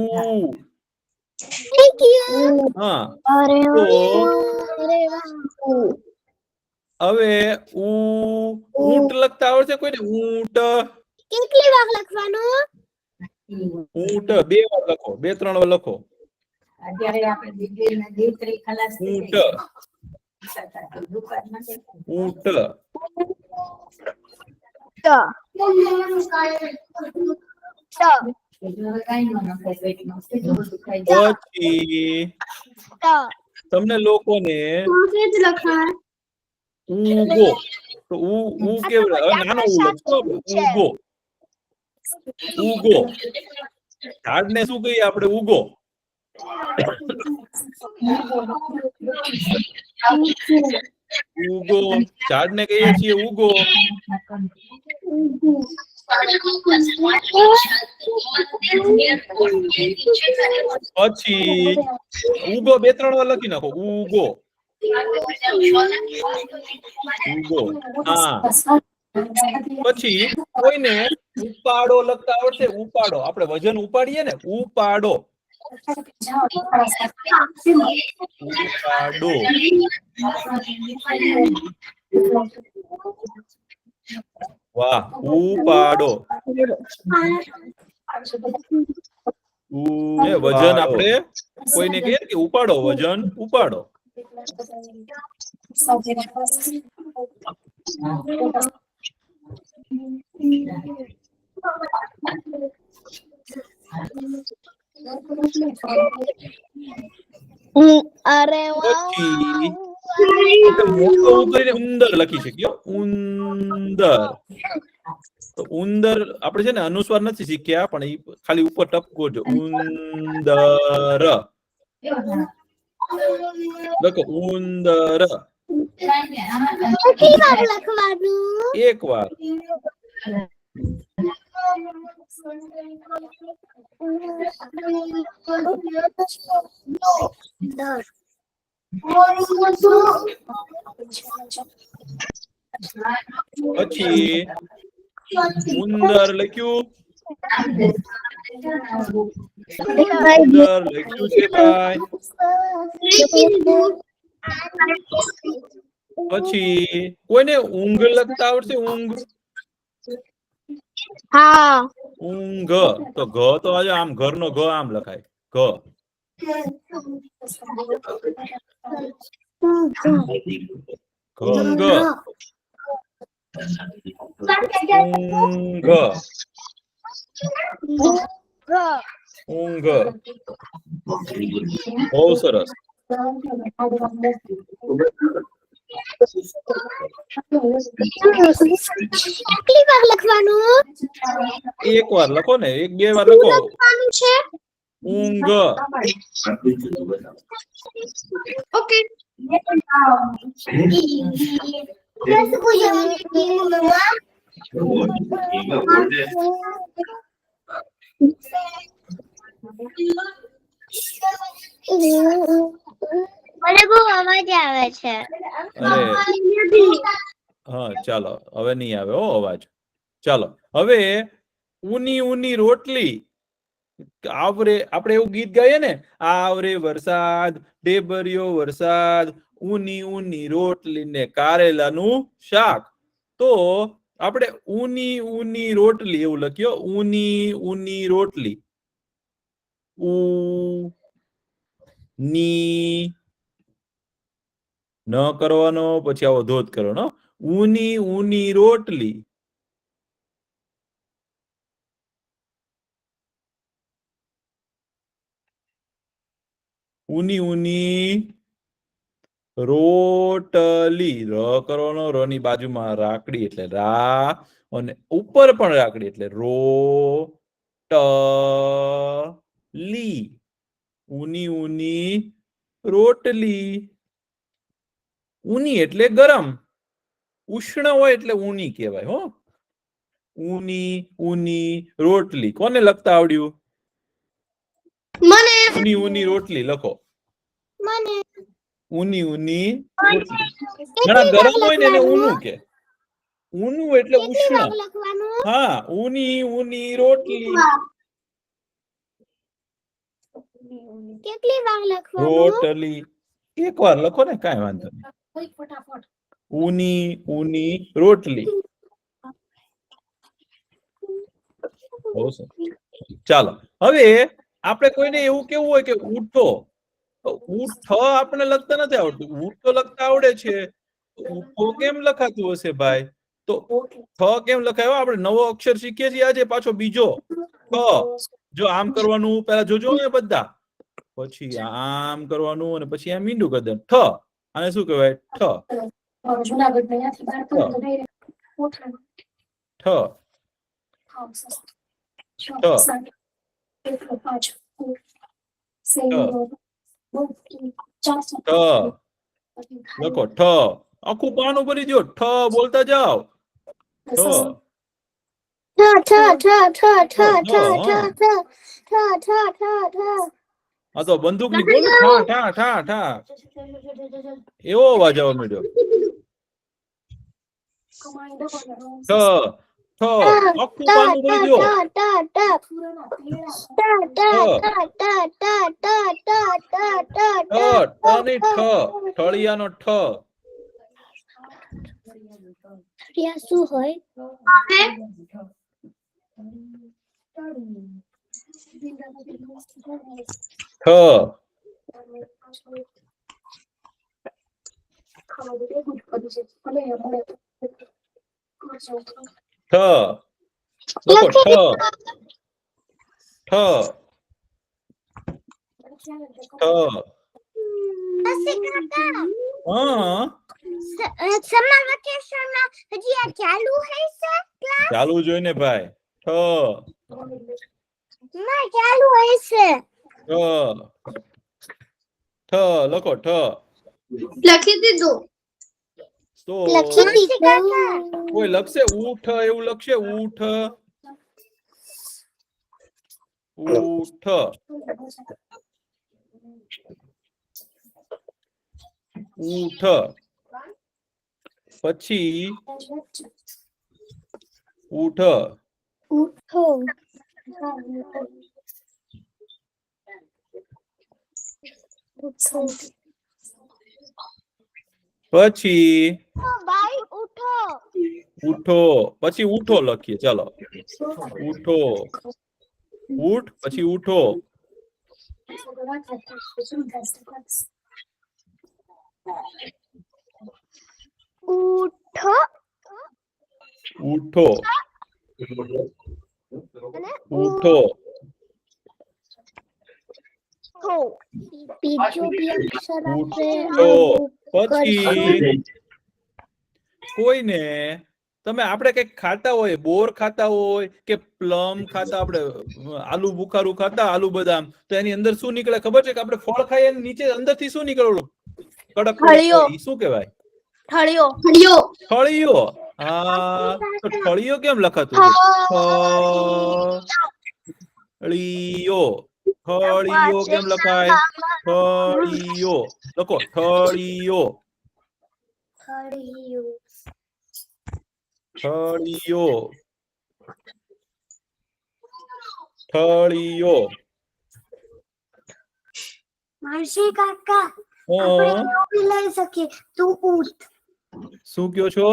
[SPEAKER 2] થેન્ક યુ.
[SPEAKER 1] હા.
[SPEAKER 2] અરે
[SPEAKER 1] તો
[SPEAKER 2] અરે વાહ
[SPEAKER 1] હવે ઊંટ લખતા આવડશે કોઈને? ઊંટ.
[SPEAKER 2] કેટલી વાર લખવાનું?
[SPEAKER 1] ઊંટ 2 વાર લખો, 2-3 વાર લખો.
[SPEAKER 3] અત્યારે આપણે દીકરી ખલાસ થઈ
[SPEAKER 1] ઊંટ
[SPEAKER 3] ગઈ.
[SPEAKER 1] ઊંટ. પછી તમને લોકોને ઉગો, તો ઉ કેવું? નાનો ઉ લખો. ઉગો. ઉગો. ઝાડને શું કહીએ આપણે? ઉગો. ઉગો. ઝાડને કહીએ છીએ ઉગો. પછી ઉગો 2-3 વાર લખી નાખો. ઉગો. ઉગો. હા. પછી કોઈને ઉપાડો લખતા આવડશે? ઉપાડો. આપણે વજન ઉપાડીએ ને, ઉપાડો. ઉપાડો. વાહ. ઉપાડો. વજન આપણે કોઈને કહીએ કે ઉપાડો, વજન ઉપાડો.
[SPEAKER 2] અરે
[SPEAKER 1] પછી મોટો ઉ કરીને ઉંદર લખી શકીએ. ઉંદર. તો ઉંદર આપણે છે ને અનુસ્વાર નથી શીખ્યા, પણ ઈ ખાલી ઉપર ટપકો જો. ઉંદર લખો. ઉંદર.
[SPEAKER 2] કેટલી વાર લખવાનું?
[SPEAKER 1] 1 વાર. પછી ઉંદર લખ્યું. ઉંદર લખ્યું છે ભાઈ. પછી કોઈને ઊંઘ લખતા આવડશે? ઊંઘ.
[SPEAKER 2] હા.
[SPEAKER 1] ઊંઘ. તો ઘ તો આજે આમ ઘરનો ઘ આમ લખાય. ઘ. ઘંઘ. ઊંઘ. ઊંઘ. બહુ સરસ.
[SPEAKER 2] કેટલી વાર લખવાનું?
[SPEAKER 1] 1 વાર લખો ને. 1-2 વાર લખો.
[SPEAKER 2] લખવાનું છે.
[SPEAKER 1] ઊંઘ.
[SPEAKER 2] ઓકે. મને બહુ અવાજ આવે છે.
[SPEAKER 1] અરે હા ચાલો હવે નહીં આવે હો અવાજ. ચાલો હવે ઊની ઊની રોટલી આવરે આપણે એવું ગીત ગાઈએ ને, આવરે વરસાદ ઢેબરિયો વરસાદ ઊની ઊની રોટલી ને કારેલાનું શાક. તો આપણે ઊની ઊની રોટલી એવું લખ્યો, ઊની ઊની રોટલી. ઉ ની ન કરવાનો, પછી આવો ધોધ કરવાનો. ઊની ઊની રોટલી. ઊની ઊની રોટલી. ર કરવાનો, ર ની બાજુમાં રાકડી એટલે રા, અને ઉપર પણ રાકડી એટલે રો ટ લી. ઊની ઊની રોટલી. ઊની એટલે ગરમ, ઉષ્ણ હોય એટલે ઊની કહેવાય હો. ઊની ઊની રોટલી. કોને લખતા આવડ્યું?
[SPEAKER 2] મને
[SPEAKER 1] ઊની ઊની રોટલી લખો.
[SPEAKER 2] મને
[SPEAKER 1] ઊની ઊની રોટલી. ઘણા ગરમ હોય ને એને ઊનું કે. ઊનું એટલે ઉષ્ણ.
[SPEAKER 2] લખવાનું.
[SPEAKER 1] હા, ઊની ઊની રોટલી.
[SPEAKER 2] કેટલી વાર લખવાનું?
[SPEAKER 1] રોટલી. એકવાર લખો ને, કાંઈ વાંધો નહીં.
[SPEAKER 3] ફટાફટ.
[SPEAKER 1] ઊની ઊની રોટલી. બહુ સરસ. ચાલો હવે આપણે કોઈને એવું કેવું હોય કે ઉઠો, તો ઉઠ આપણે લખતા નથી આવડતું, ઉઠ તો લખતા આવડે છે. ઉઠો કેમ લખાતું હશે ભાઈ? તો ઠ કેમ લખાયો? આપણે નવો અક્ષર શીખીએ છીએ આજે, પાછો બીજો ઠ. જો આમ કરવાનું, પહેલા જોજો ને બધા, પછી આમ કરવાનું, અને પછી આમ મીંડું કરી દેવાનું. ઠ. આને શું કહેવાય? ઠ.
[SPEAKER 3] જુનાગઢ અહીંયાથી બહાર તો direct કોઠામાં.
[SPEAKER 1] ઠ.
[SPEAKER 3] હા, સસ્તું. છ,
[SPEAKER 1] ઠ.
[SPEAKER 3] સાત, એકલો, પાંચ,
[SPEAKER 1] ઠ. લખો ઠ. આખું પાનું ભરી દો. ઠ બોલતા જાઓ. ઠ. આ તો બંદૂક ની ગોળી. ઠા ઠા ઠા ઠા એવો અવાજ આવવા માંડ્યો. ઠ. ઠ. આખું પાનું ભરી દો. ઠળિયાનો ઠ.
[SPEAKER 2] શું હોય?
[SPEAKER 1] ઠ. ઠ. લખો ઠ. ઠ. ઠ. હા,
[SPEAKER 2] સમર વેકેશન માં હજી આ ચાલુ હશે?
[SPEAKER 1] ચાલુ જોઈને ભાઈ. ઠ.
[SPEAKER 2] ના ચાલુ હશે.
[SPEAKER 1] ઠ. ઠ. લખો ઠ.
[SPEAKER 2] લખી દીધું.
[SPEAKER 1] તો
[SPEAKER 2] લખી દીધું.
[SPEAKER 1] કોઈ લખશે ઊઠ, એવું લખશે ઊઠ. ઊઠ. ઊઠ. પછી ઊઠ.
[SPEAKER 2] ઉઠો.
[SPEAKER 1] પછી
[SPEAKER 2] ભાઈ ઉઠો.
[SPEAKER 1] ઉઠો. પછી ઉઠો લખીએ. ચાલો ઉઠો. ઉઠ પછી ઉઠો.
[SPEAKER 2] ઉઠો.
[SPEAKER 1] ઉઠો. ઉઠો.
[SPEAKER 2] બીજો બી અક્ષર
[SPEAKER 1] ઉઠો. પછી કોઈને તમે આપણે કઈક ખાતા હોય, બોર ખાતા હોય કે પ્લમ ખાતા, આપણે આલુ બુખારું ખાતા, આલુ બદામ, તો એની અંદર શું નીકળે ખબર છે? કે આપણે ફળ ખાઈએ નીચે અંદર થી શું નીકળે? કડક શું કહેવાય?
[SPEAKER 2] ઠળિયો.
[SPEAKER 1] ઠળિયો. હા, તો ઠળિયો કેમ લખાતું? ઠળિયો. થળીયો કેમ લખાય? થળીયો લખો. થળીયો. થળીયો. થળીયો.
[SPEAKER 2] માસી કાકા
[SPEAKER 1] હં,
[SPEAKER 2] આપણે એવું બી લઈ શકીએ તું ઉઠ.
[SPEAKER 1] શું કયો છો?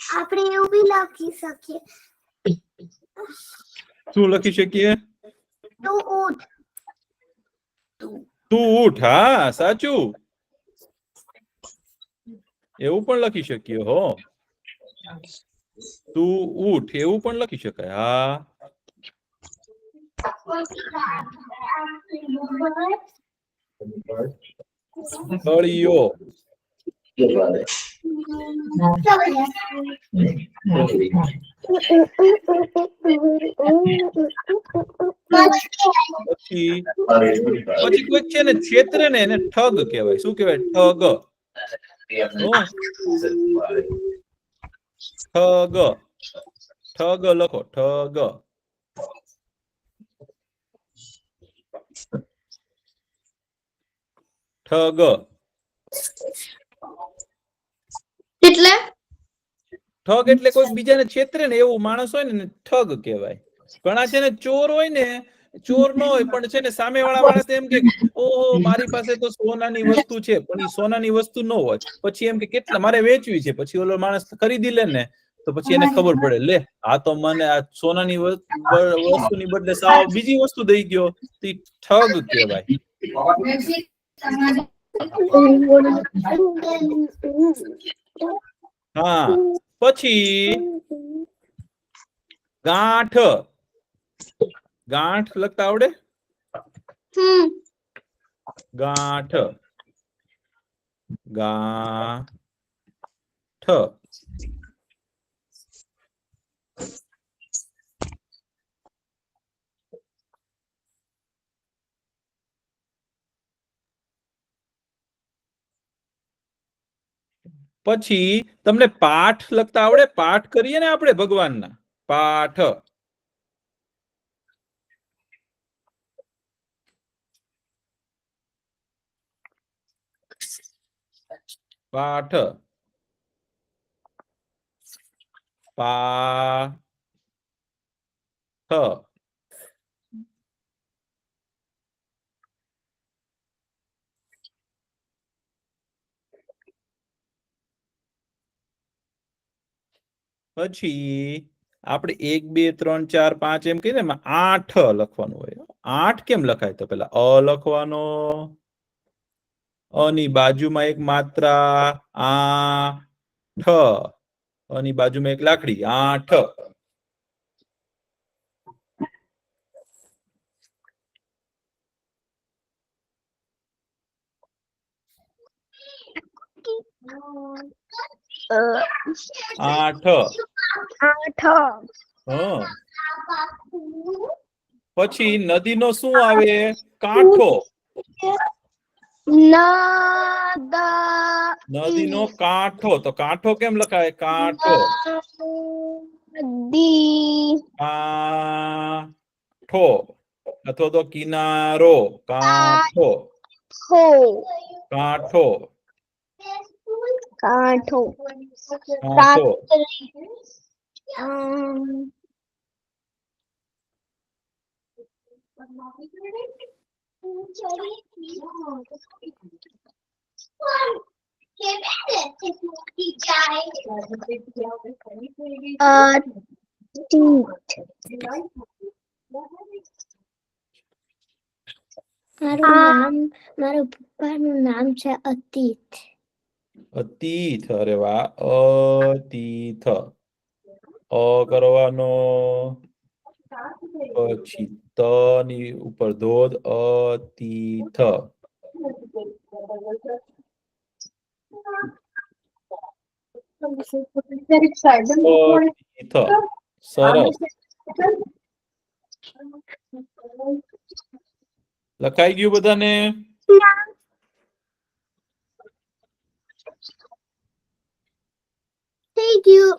[SPEAKER 2] આપણે એવું બી લખી શકીએ
[SPEAKER 1] શું લખી શકીએ?
[SPEAKER 2] તું ઉઠ.
[SPEAKER 1] તું ઉઠ. હા, સાચું. એવું પણ લખી શકીએ. હો, તું ઉઠ એવું પણ લખી શકાય. હા, થળીયો. પછી પછી કોઈક છે ને છેતરે ને એને ઠગ કહેવાય. શું કહેવાય? ઠગ. હો, ઠગ. ઠગ લખો. ઠગ. ઠગ.
[SPEAKER 2] એટલે
[SPEAKER 1] ઠગ એટલે કોઈ બીજાને છેતરે ને એવું માણસ હોય ને ઠગ કહેવાય. ઘણા છે ને ચોર હોય ને, ચોર ન હોય પણ છે ને સામે વાળા માણસ એમ કે ઓહો મારી પાસે તો સોનાની વસ્તુ છે, પણ ઈ સોનાની વસ્તુ ન હોય. પછી એમ કે કેટલા મારે વેચવી છે, પછી ઓલો માણસ ખરીદી લે ને તો પછી એને ખબર પડે લે આ તો મને આ સોનાની વસ્તુની બદલે સાવ બીજી વસ્તુ દઈ ગયો. તો ઈ ઠગ કહેવાય. હા, પછી ગાંઠ. ગાંઠ લખતા આવડે? ગાંઠ. ગાંઠ. પછી તમને પાઠ લખતા આવડે? પાઠ કરીએ ને આપણે ભગવાનના. પાઠ. પાઠ. પાઠ. પછી આપણે 1 2 3 4 5 એમ કહીએ ને 8 લખવાનું હોય. 8 કેમ લખાય? તો પેલા અ લખવાનો, અ ની બાજુમાં એક માત્રા આ ઠ, અની બાજુમાં એક લાકડી 8. પછી નદીનો શું આવે? કાંઠો. નદીનો કાંઠો. તો કાંઠો કેમ લખાય? કાંઠો. કાંઠો અથવા તો કિનારો. કાંઠો. કાંઠો.
[SPEAKER 2] કાંઠો.
[SPEAKER 1] કાંઠો.
[SPEAKER 2] મારા પપ્પાનું નામ છે અતીત.
[SPEAKER 1] અતીત. અરે વાહ. અતીત. અ કરવાનો, પછી ત ની ઉપર ધોધ. અતીત. સરસ. લખાઈ ગયું બધાને?
[SPEAKER 2] થઈ ગયું.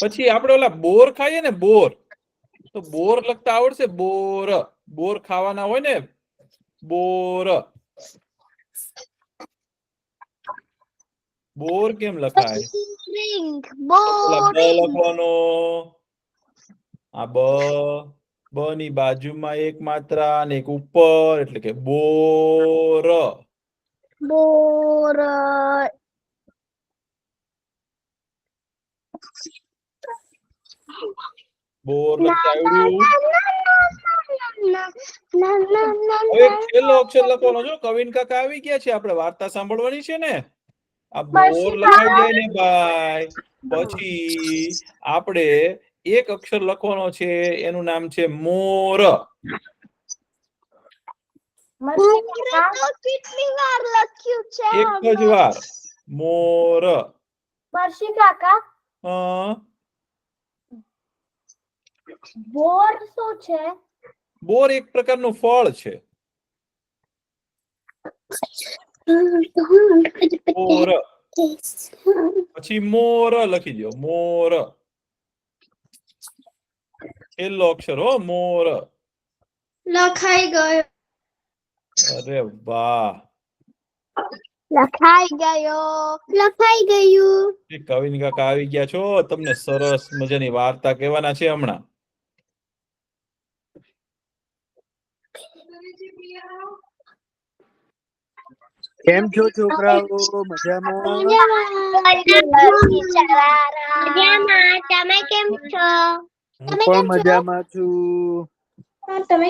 [SPEAKER 1] પછી આપણે ઓલા બોર ખાઈએ ને, બોર, તો બોર લખતા આવડશે? બોર. બોર ખાવાના હોય ને, બોર. બોર કેમ લખાય?
[SPEAKER 2] Ring.
[SPEAKER 1] પેલા બ
[SPEAKER 2] Boring.
[SPEAKER 1] લખવાનો. આ બ ની બાજુમાં એક માત્રા અને એક ઉપર, એટલે કે બોર.
[SPEAKER 2] Bor.
[SPEAKER 1] બોર
[SPEAKER 2] Na
[SPEAKER 1] લખતા
[SPEAKER 2] na
[SPEAKER 1] આવડ્યું?
[SPEAKER 2] na na na na
[SPEAKER 1] હવે એક
[SPEAKER 2] na.
[SPEAKER 1] છેલ્લો અક્ષર લખવાનો છો. કવિન કાકા આવી ગયા છે, આપણે વાર્તા સાંભળવાની છે ને. આ બોર
[SPEAKER 2] Marshika.
[SPEAKER 1] લખાઈ જાય ને ભાઈ, પછી આપણે એક અક્ષર લખવાનો છે, એનું નામ છે મોર.
[SPEAKER 2] Marshika તો કેટલી વાર લખ્યું છે
[SPEAKER 1] એક જ વાર મોર.
[SPEAKER 2] મર્ષી કાકા
[SPEAKER 1] હા,
[SPEAKER 2] બોર શું છે?
[SPEAKER 1] બોર એક પ્રકારનું ફળ છે. બોર પછી મોર લખી દો. મોર છેલ્લો અક્ષર હો, મોર.
[SPEAKER 2] લખાઈ ગયો.
[SPEAKER 1] અરે વાહ,
[SPEAKER 2] લખાઈ ગયો. લખાઈ ગયું.
[SPEAKER 1] કવિન કાકા આવી ગયા છો. તમને સરસ મજાની વાર્તા કહેવાના છે હમણાં.
[SPEAKER 4] કેમ છો છોકરાઓ? મજામાં?
[SPEAKER 2] મજામાં. તમે કેમ છો?
[SPEAKER 4] હું પણ મજામાં છું.
[SPEAKER 2] તમે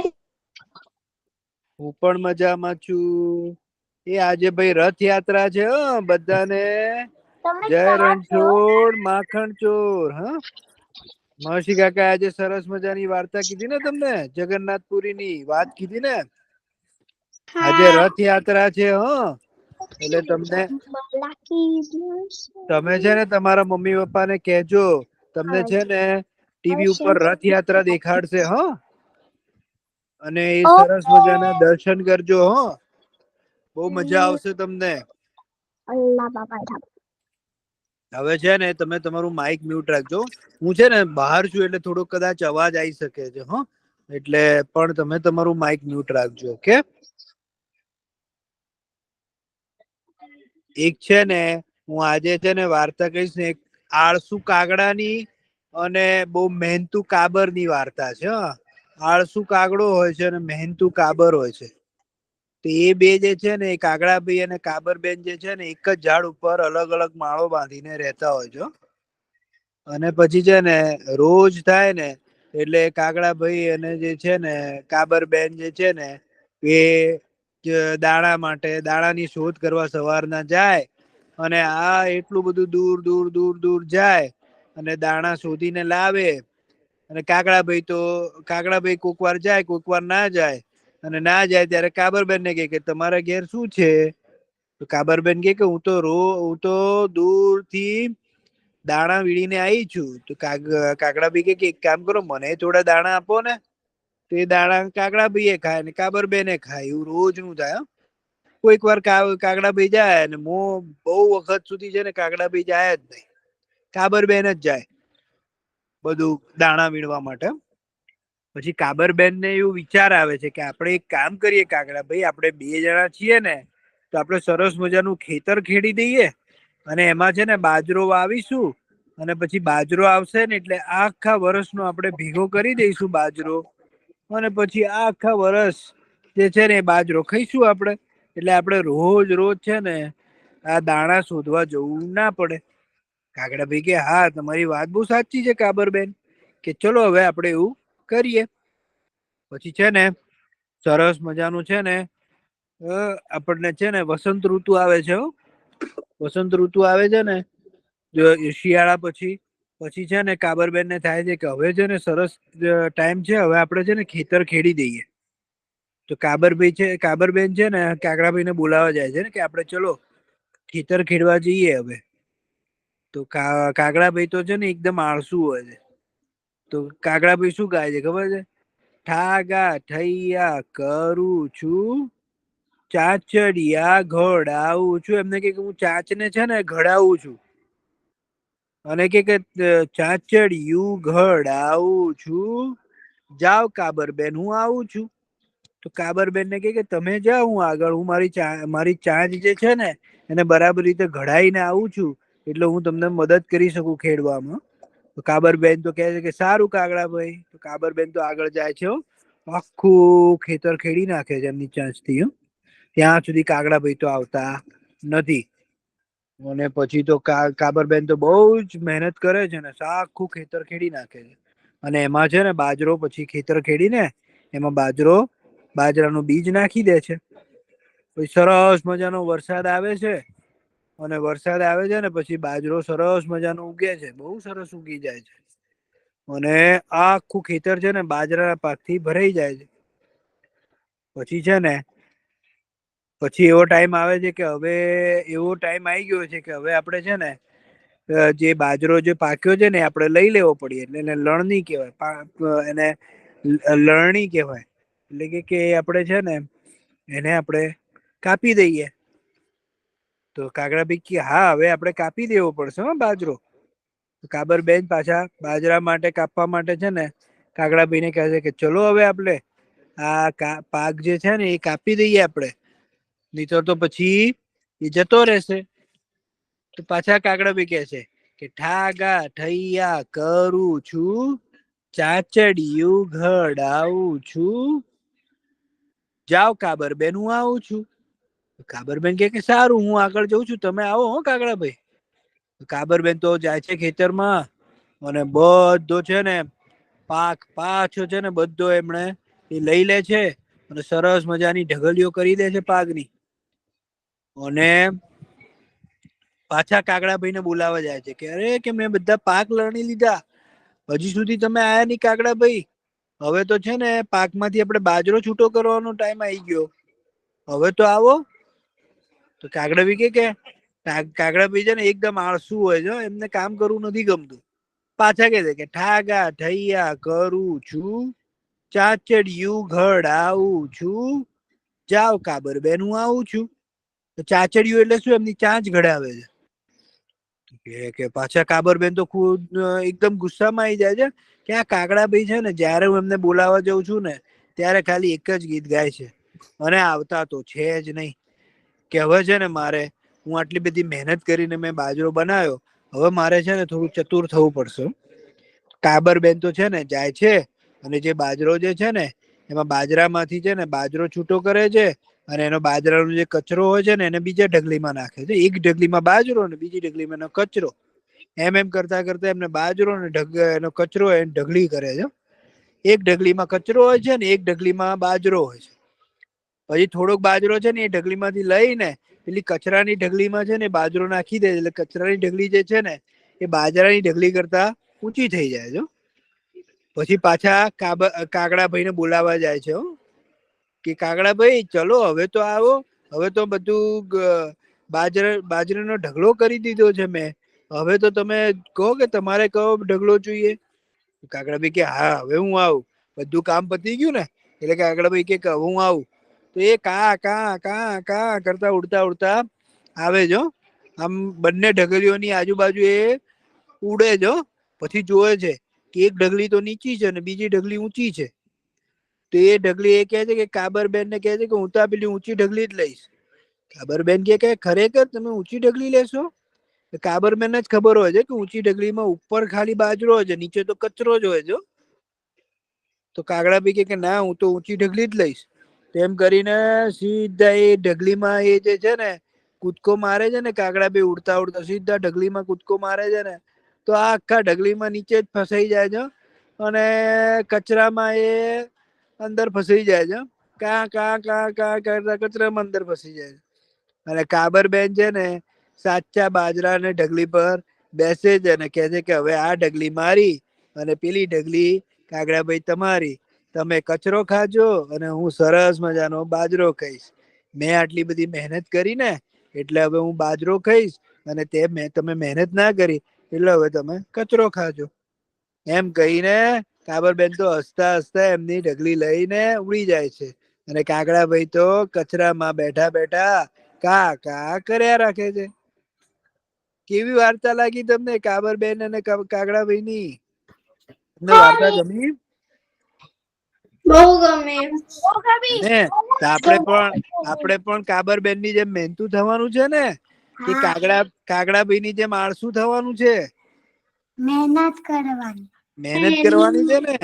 [SPEAKER 4] હું પણ મજામાં છું. એ આજે ભાઈ રથયાત્રા છે હો, બધાને જય રણછોડ માખણ ચોર. હા, મહર્ષિ કાકા આજે સરસ મજાની વાર્તા કીધી ને તમને, જગન્નાથપુરી ની વાત કીધી ને. આજે રથયાત્રા છે હો, એટલે તમે છે ને તમારા મમ્મી પપ્પા ને કહેજો, તમને છે ને ટીવી ઉપર રથયાત્રા દેખાડશે હો, અને એ સરસ મજાના દર્શન કરજો હો, બહુ મજા આવશે તમને. હવે છે ને તમે તમારું માઇક મ્યુટ રાખજો. હું છે ને બહાર છું, એટલે થોડો કદાચ અવાજ આવી શકે છે હો, એટલે પણ તમે તમારું માઇક મ્યુટ રાખજો. ઓકે? એક છે ને હું આજે છે ને વાર્તા કહીશ ને, એક આળસુ કાગડાની અને બહુ મહેનતુ કાબર ની વાર્તા છે. આળસુ કાગડો હોય છે અને મહેનતુ કાબર હોય છે. તો એ બે જે છે ને, એ કાગડાભાઈ અને કાબરબેન જે છે ને, એક જ ઝાડ ઉપર અલગ અલગ માળો બાંધીને રહેતા હોય છે. અને પછી છે ને રોજ થાય ને એટલે કાગડાભાઈ અને જે છે ને કાબરબેન જે છે ને, એ દાણા માટે દાણાની શોધ કરવા સવારના જાય, અને આ એટલું બધું દૂર દૂર દૂર દૂર જાય અને દાણા શોધીને લાવે. અને કાગડાભાઈ કોક વાર જાય, કોક વાર ના જાય, અને ના જાય ત્યારે કાબરબેન ને કે તમારા ઘેર શું છે? તો કાબરબેન કે હું તો દૂર થી દાણા વીણીને આવી છું. તો કાગડાભાઈ કે એક કામ કરો, મને થોડા દાણા આપો ને. તો એ દાણા કાગડાભાઈ એ ખાય ને કાબરબેન એ ખાય. એવું રોજ નું થાય. કોઈક વાર કાગડાભાઈ જાય, ને બહુ વખત સુધી છે ને કાગડાભાઈ જાય જ નહીં, કાબરબેન જ જાય બધું દાણા વીણવા માટે. પછી કાબરબેન ને એવું વિચાર આવે છે કે આપણે એક કામ કરીએ કાગડાભાઈ, આપણે બે જણા છીએ ને, તો આપણે સરસ મજાનું ખેતર ખેડી દઈએ, અને એમાં છે ને બાજરો વાવીશું, અને પછી બાજરો આવશે ને એટલે આખા વર્ષનો આપણે ભેગો કરી દઈશું બાજરો, અને પછી આખા વર્ષ જે છે ને એ બાજરો ખાઈશું આપણે. એટલે આપણે રોજ રોજ છે ને આ દાણા શોધવા જવું ના પડે. કાગડાભાઈ કે હા, તમારી વાત બહુ સાચી છે કાબરબેન, કે ચલો હવે આપણે એવું કરીએ. પછી છે ને સરસ મજાનું છે ને આપણને છે ને વસંત ઋતુ આવે છે. વસંત ઋતુ આવે છે ને શિયાળા પછી છે ને કાબરબેન ને થાય છે કે હવે છે ને સરસ ટાઈમ છે, હવે આપણે છે ને ખેતર ખેડી દઈએ. તો કાબરબેન છે ને કાગડાભાઈ ને બોલાવા જાય છે ને કે આપણે ચલો ખેતર ખેડવા જઈએ હવે. તો કાગડાભાઈ તો છે ને એકદમ આળસુ હોય છે. તો કાગડાભાઈ શું ગાય છે ખબર છે? ઠાગા ઠૈયા કરું છું, ચાચડિયા ઘડાવું છું. એમને કે હું ચાચ ને છે ને ઘડાવું છું, અને કે ચાચડિયું ઘડાવું છું, જાવ કાબરબેન હું આવું છું. તો કાબરબેન ને કે તમે જાઓ, હું આગળ, હું મારી ચાંચ જે છે ને એને બરાબર રીતે ઘડાઈને આવું છું, એટલે હું તમને મદદ કરી શકું ખેડવામાં. તો કાબરબેન તો કહે છે કે સારું કાગડાભાઈ. તો કાબરબેન તો આગળ જાય છે, આખું ખેતર ખેડી નાખે છે એમની ચાંચથી. ત્યાં સુધી કાગડાભાઈ તો આવતા નથી. અને પછી તો કાબરબેન તો બહુ જ મહેનત કરે છે ને આખું ખેતર ખેડી નાખે છે. અને એમાં છે ને બાજરો, પછી ખેતર ખેડીને એમાં બાજરાનું બીજ નાખી દે છે. પછી સરસ મજાનો વરસાદ આવે છે, અને વરસાદ આવે છે ને પછી બાજરો સરસ મજાનો ઉગે છે, બહુ સરસ ઉગી જાય છે. અને આખું ખેતર છે ને બાજરાના પાકથી ભરાઈ જાય છે. પછી છે ને પછી એવો ટાઈમ આવે છે કે હવે એવો ટાઈમ આવી ગયો છે કે હવે આપણે છે ને જે બાજરો જે પાક્યો છે ને આપણે લઈ લેવો પડીએ. એટલે એને લણણી કહેવાય, એને લણણી કહેવાય. એટલે કે આપણે છે ને એને આપણે કાપી દઈએ. તો કાગડાભાઈ કે હા, હવે આપણે કાપી દેવો પડશે બાજરો. કાબરબેન પાછા બાજરા માટે કાપવા માટે છે ને કાગડાભાઈને કહે છે કે ચલો હવે આપણે આ પાક જે છે ને એ કાપી દઈએ આપણે, નહીતર તો પછી એ જતો રહેશે. તો પાછા કાગડાભાઈ કહે છે કે ઠાગા ઠૈયા કરું છું, ચાચડિયું ઘડાવું છું, જાઓ કાબરબેન હું આવું છું. કાબરબેન કે સારું, હું આગળ જઉં છું, તમે આવો હો કાગડાભાઈ. કાબરબેન તો જાય છે ખેતરમાં, અને બધો છે ને પાક પાછો છે ને બધો એમણે એ લઈ લે છે, અને સરસ મજાની ઢગલીઓ કરી દે છે પાકની. અને પાછા કાગડાભાઈ ને બોલાવા જાય છે કે અરે કે મેં બધા પાક લણી લીધા, હજી સુધી તમે આયા નહીં કાગડાભાઈ. હવે તો છે ને પાકમાંથી આપણે બાજરો છૂટો કરવાનો ટાઈમ આવી ગયો, હવે તો આવો. તો કાગડાભાઈ કે કાગડાભાઈ છે ને એકદમ આળસુ હોય છે, એમને કામ કરવું નથી ગમતું. પાછા કે છે કે ઠાગા ઠૈયા કરું છું, ચાચડિયું ઘડાવું છું, જાઓ કાબરબેન હું આવું છું. તો ચાચડિયું એટલે શું? એમની ચાંચ ઘડાવે છે. કે પાછા કાબરબેન તો ખુદ એકદમ ગુસ્સામાં આવી જાય છે કે આ કાગડાભાઈ છે ને જયારે હું એમને બોલાવા જાઉં છું ને ત્યારે ખાલી એક જ ગીત ગાય છે, અને આવતા તો છે જ નહીં. કે હવે છે ને મારે, હું આટલી બધી મહેનત કરીને મેં બાજરો બનાવ્યો, હવે મારે છે ને થોડું ચતુર થવું પડશે. કાબરબેન તો છે ને જાય છે, અને જે બાજરો જે છે ને એમાં બાજરામાંથી છે ને બાજરો છૂટો કરે છે, અને એનો બાજરાનો જે કચરો હોય છે ને એને બીજા ઢગલીમાં નાખે છે. એક ઢગલીમાં બાજરો અને બીજી ઢગલીમાં એનો કચરો. એમ કરતા કરતા એમને બાજરો અને એનો કચરો એને ઢગલી કરે છે. એક ઢગલીમાં કચરો હોય છે ને એક ઢગલીમાં બાજરો હોય છે. પછી થોડોક બાજરો છે ને એ ઢગલીમાંથી લઈને પેલી કચરાની ઢગલીમાં છે ને બાજરો નાખી દે, એટલે કચરાની ઢગલી જે છે ને એ બાજરાની ઢગલી કરતા ઊંચી થઈ જાય છે. પછી પાછા કાગડાભાઈ ને બોલાવા જાય છે કે કાગડાભાઈ ચલો હવે તો આવો, હવે તો બધું બાજરાનો ઢગલો કરી દીધો છે મેં, હવે તો તમે કહો કે તમારે કયો ઢગલો જોઈએ. કાગડાભાઈ કે હા હવે હું આવું, બધું કામ પતી ગયું ને. એટલે કાગડાભાઈ કે હવે હું આવું. તો એ કા કા કા કા કરતા ઉડતા ઉડતા આવે છે. આમ બંને ઢગલીઓની આજુબાજુ એ ઉડે છે. પછી જોવે છે કે એક ઢગલી તો નીચી છે અને બીજી ઢગલી ઊંચી છે. તો એ ઢગલી એ કહે છે કે કાબરબેન ને કહે છે કે હું તો પેલી ઊંચી ઢગલી જ લઈશ. કાબરબેન કે ખરેખર તમે ઊંચી ઢગલી લેશો? કાબરબેન જ ખબર હોય છે કે ઊંચી ઢગલીમાં ઉપર ખાલી બાજરો હોય છે, નીચે તો કચરો જ હોય છે. તો કાગડાભાઈ કે ના, હું તો ઊંચી ઢગલી જ લઈશ. તેમ કરીને સીધા એ ઢગલીમાં એ જે છે ને કૂદકો મારે છે ને, કાગડાભાઈ ઉડતા ઉડતા સીધા ઢગલીમાં કૂદકો મારે છે ને, તો આ આખા ઢગલીમાં નીચે જ ફસાઈ જાય છે, અને કચરામાં એ અંદર ફસાઈ જાય છે. કા કા કા કા કરતા કચરામાં અંદર ફસી જાય છે. અને કાબરબેન છે ને સાચા બાજરાને ઢગલી પર બેસે છે અને કહે છે કે હવે આ ઢગલી મારી અને પેલી ઢગલી કાગડાભાઈ તમારી. તમે કચરો ખાજો અને હું સરસ મજાનો બાજરો ખાઈશ. મેં આટલી બધી મહેનત કરી ને એટલે હવે હું બાજરો ખાઈશ, અને તમે મહેનત ના કરી એટલે હવે તમે કચરો ખાજો. એમ કહીને કાબરબેન તો હસતા હસતા એમની ઢગલી લઈને ઉડી જાય છે, અને કાગડાભાઈ તો કચરામાં બેઠા બેઠા કા કા કર્યા રાખે છે. કેવી વાર્તા લાગી તમને કાબરબેન અને કાગડાભાઈ ની? તમને વાર્તા ગમી?
[SPEAKER 2] બહુ ગમે
[SPEAKER 4] ને તો આપણે પણ કાબરબેન ની જેમ મહેનતુ થવાનું છે ને કે કાગડાભાઈ ની જેમ આળસુ થવાનું છે?
[SPEAKER 2] મહેનત કરવાની
[SPEAKER 4] મહેનત કરવાની છે ને.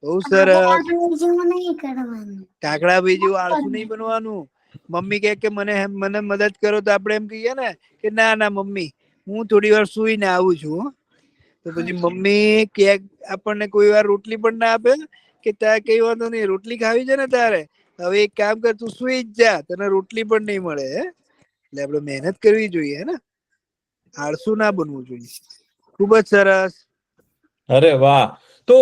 [SPEAKER 4] બહુ સરસ.
[SPEAKER 2] જેવું નહીં કરવાનું.
[SPEAKER 4] કાગડાભાઈ જેવું આળસુ નહીં બનવાનું. મમ્મી કે મને મદદ કરો તો આપણે એમ કહીએ ને કે ના ના મમ્મી હું થોડી વાર સુઈને આવું છું હો. તો પછી મમ્મી કે આપણને કોઈ વાર રોટલી પણ ના આપે કે તારે કઈ વાંધો નહીં રોટલી ખાવી છે ને તારે હવે એક કામ કર તું સુઈ જ જા તને રોટલી પણ નહીં મળે હે. એટલે આપણે મહેનત કરવી જોઈએ ને, આળસુ ના બનવું જોઈએ. ખૂબ જ સરસ.
[SPEAKER 1] અરે વાહ. તો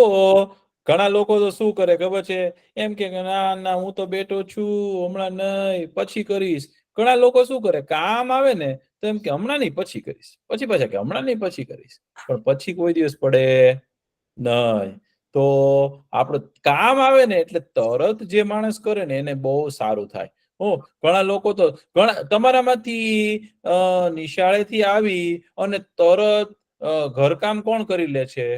[SPEAKER 1] ઘણા લોકો તો શું કરે ખબર છે, એમ કે ના ના હું તો બેઠો છું હમણાં નહીં પછી કરીશ. ઘણા લોકો શું કરે કામ આવે ને તો એમ કે હમણાં નહીં પછી કરીશ, પછી પાછા કે હમણાં નહીં પછી કરીશ, પણ પછી કોઈ દિવસ પડે નહીં. તો આપણું કામ આવે ને એટલે તરત જે માણસ કરે ને એને બહુ સારું થાય. ઘણા લોકો તો તમારામાંથી નિશાળેથી આવી અને તરત ઘરકામ કોણ કરી લે છે?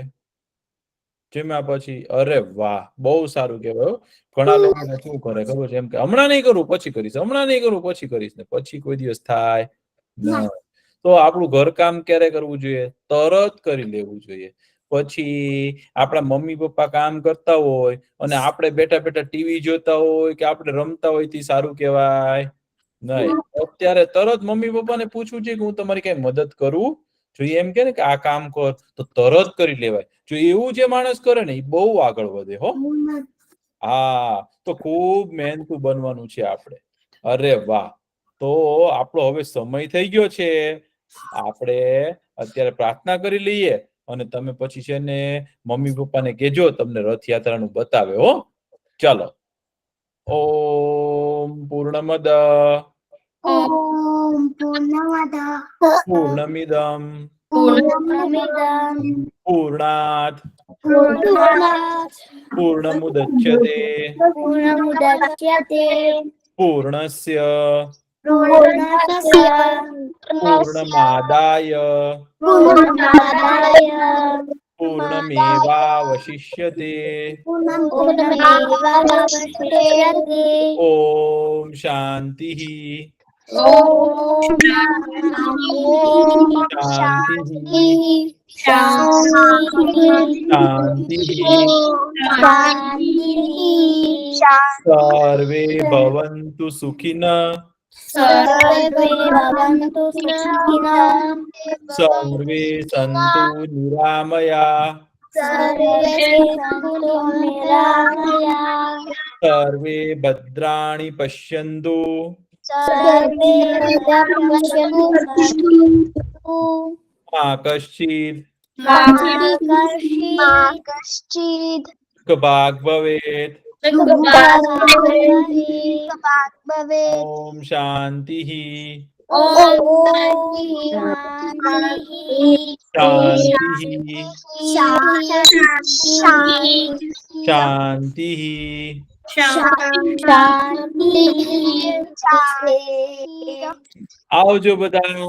[SPEAKER 1] જેમાં પછી અરે વાહ બહુ સારું કહેવાય. ઘણા લોકોને શું કરે ખબર છે, એમ કે હમણાં નહીં કરું પછી કરીશ, હમણાં નહીં કરું પછી કરીશ, ને પછી કોઈ દિવસ થાય નહીં. તો આપણું ઘરકામ ક્યારે કરવું જોઈએ? તરત કરી લેવું જોઈએ. પછી આપણા મમ્મી પપ્પા કામ કરતા હોય અને આપણે બેઠા બેઠા ટીવી જોતા હોય કે આપણે રમતા હોય તે સારું કહેવાય નહીં. અત્યારે તરત મમ્મી પપ્પાને પૂછવું છે કે હું તમારી કઈ મદદ કરું? જો એમ કે ને કે આ કામ કર તો તરત કરી લેવાય. જો એવું જે માણસ કરે ને એ બહુ આગળ વધે હો. હા, તો ખૂબ મહેનતુ બનવાનું છે આપણે. અરે વાહ. તો આપણો હવે સમય થઈ ગયો છે. આપણે અત્યારે પ્રાર્થના કરી લઈએ અને તમે પછી છે ને મમ્મી પપ્પાને કહેજો તમને રથયાત્રાનું બતાવે હો. ચાલો. ઓમ પૂર્ણમદ પૂર્ણમિદમ પૂર્ણાત પૂર્ણમુદચ્યતે પૂર્ણસ્ય પૂર્ણમાદાય પૂર્ણમેવાવશિષ્યતે. ઓમ શાંતિ સર્વે ભવન્તુ સુખિનઃ સર્વે સંતુ નિરામયા સર્વે ભદ્રાણિ પશ્યન્તુ મા કશ્ચિદ ભાગ ભવેત. ઓમ શાંતિ શાંતિ શાંતિ. આવજો બધા.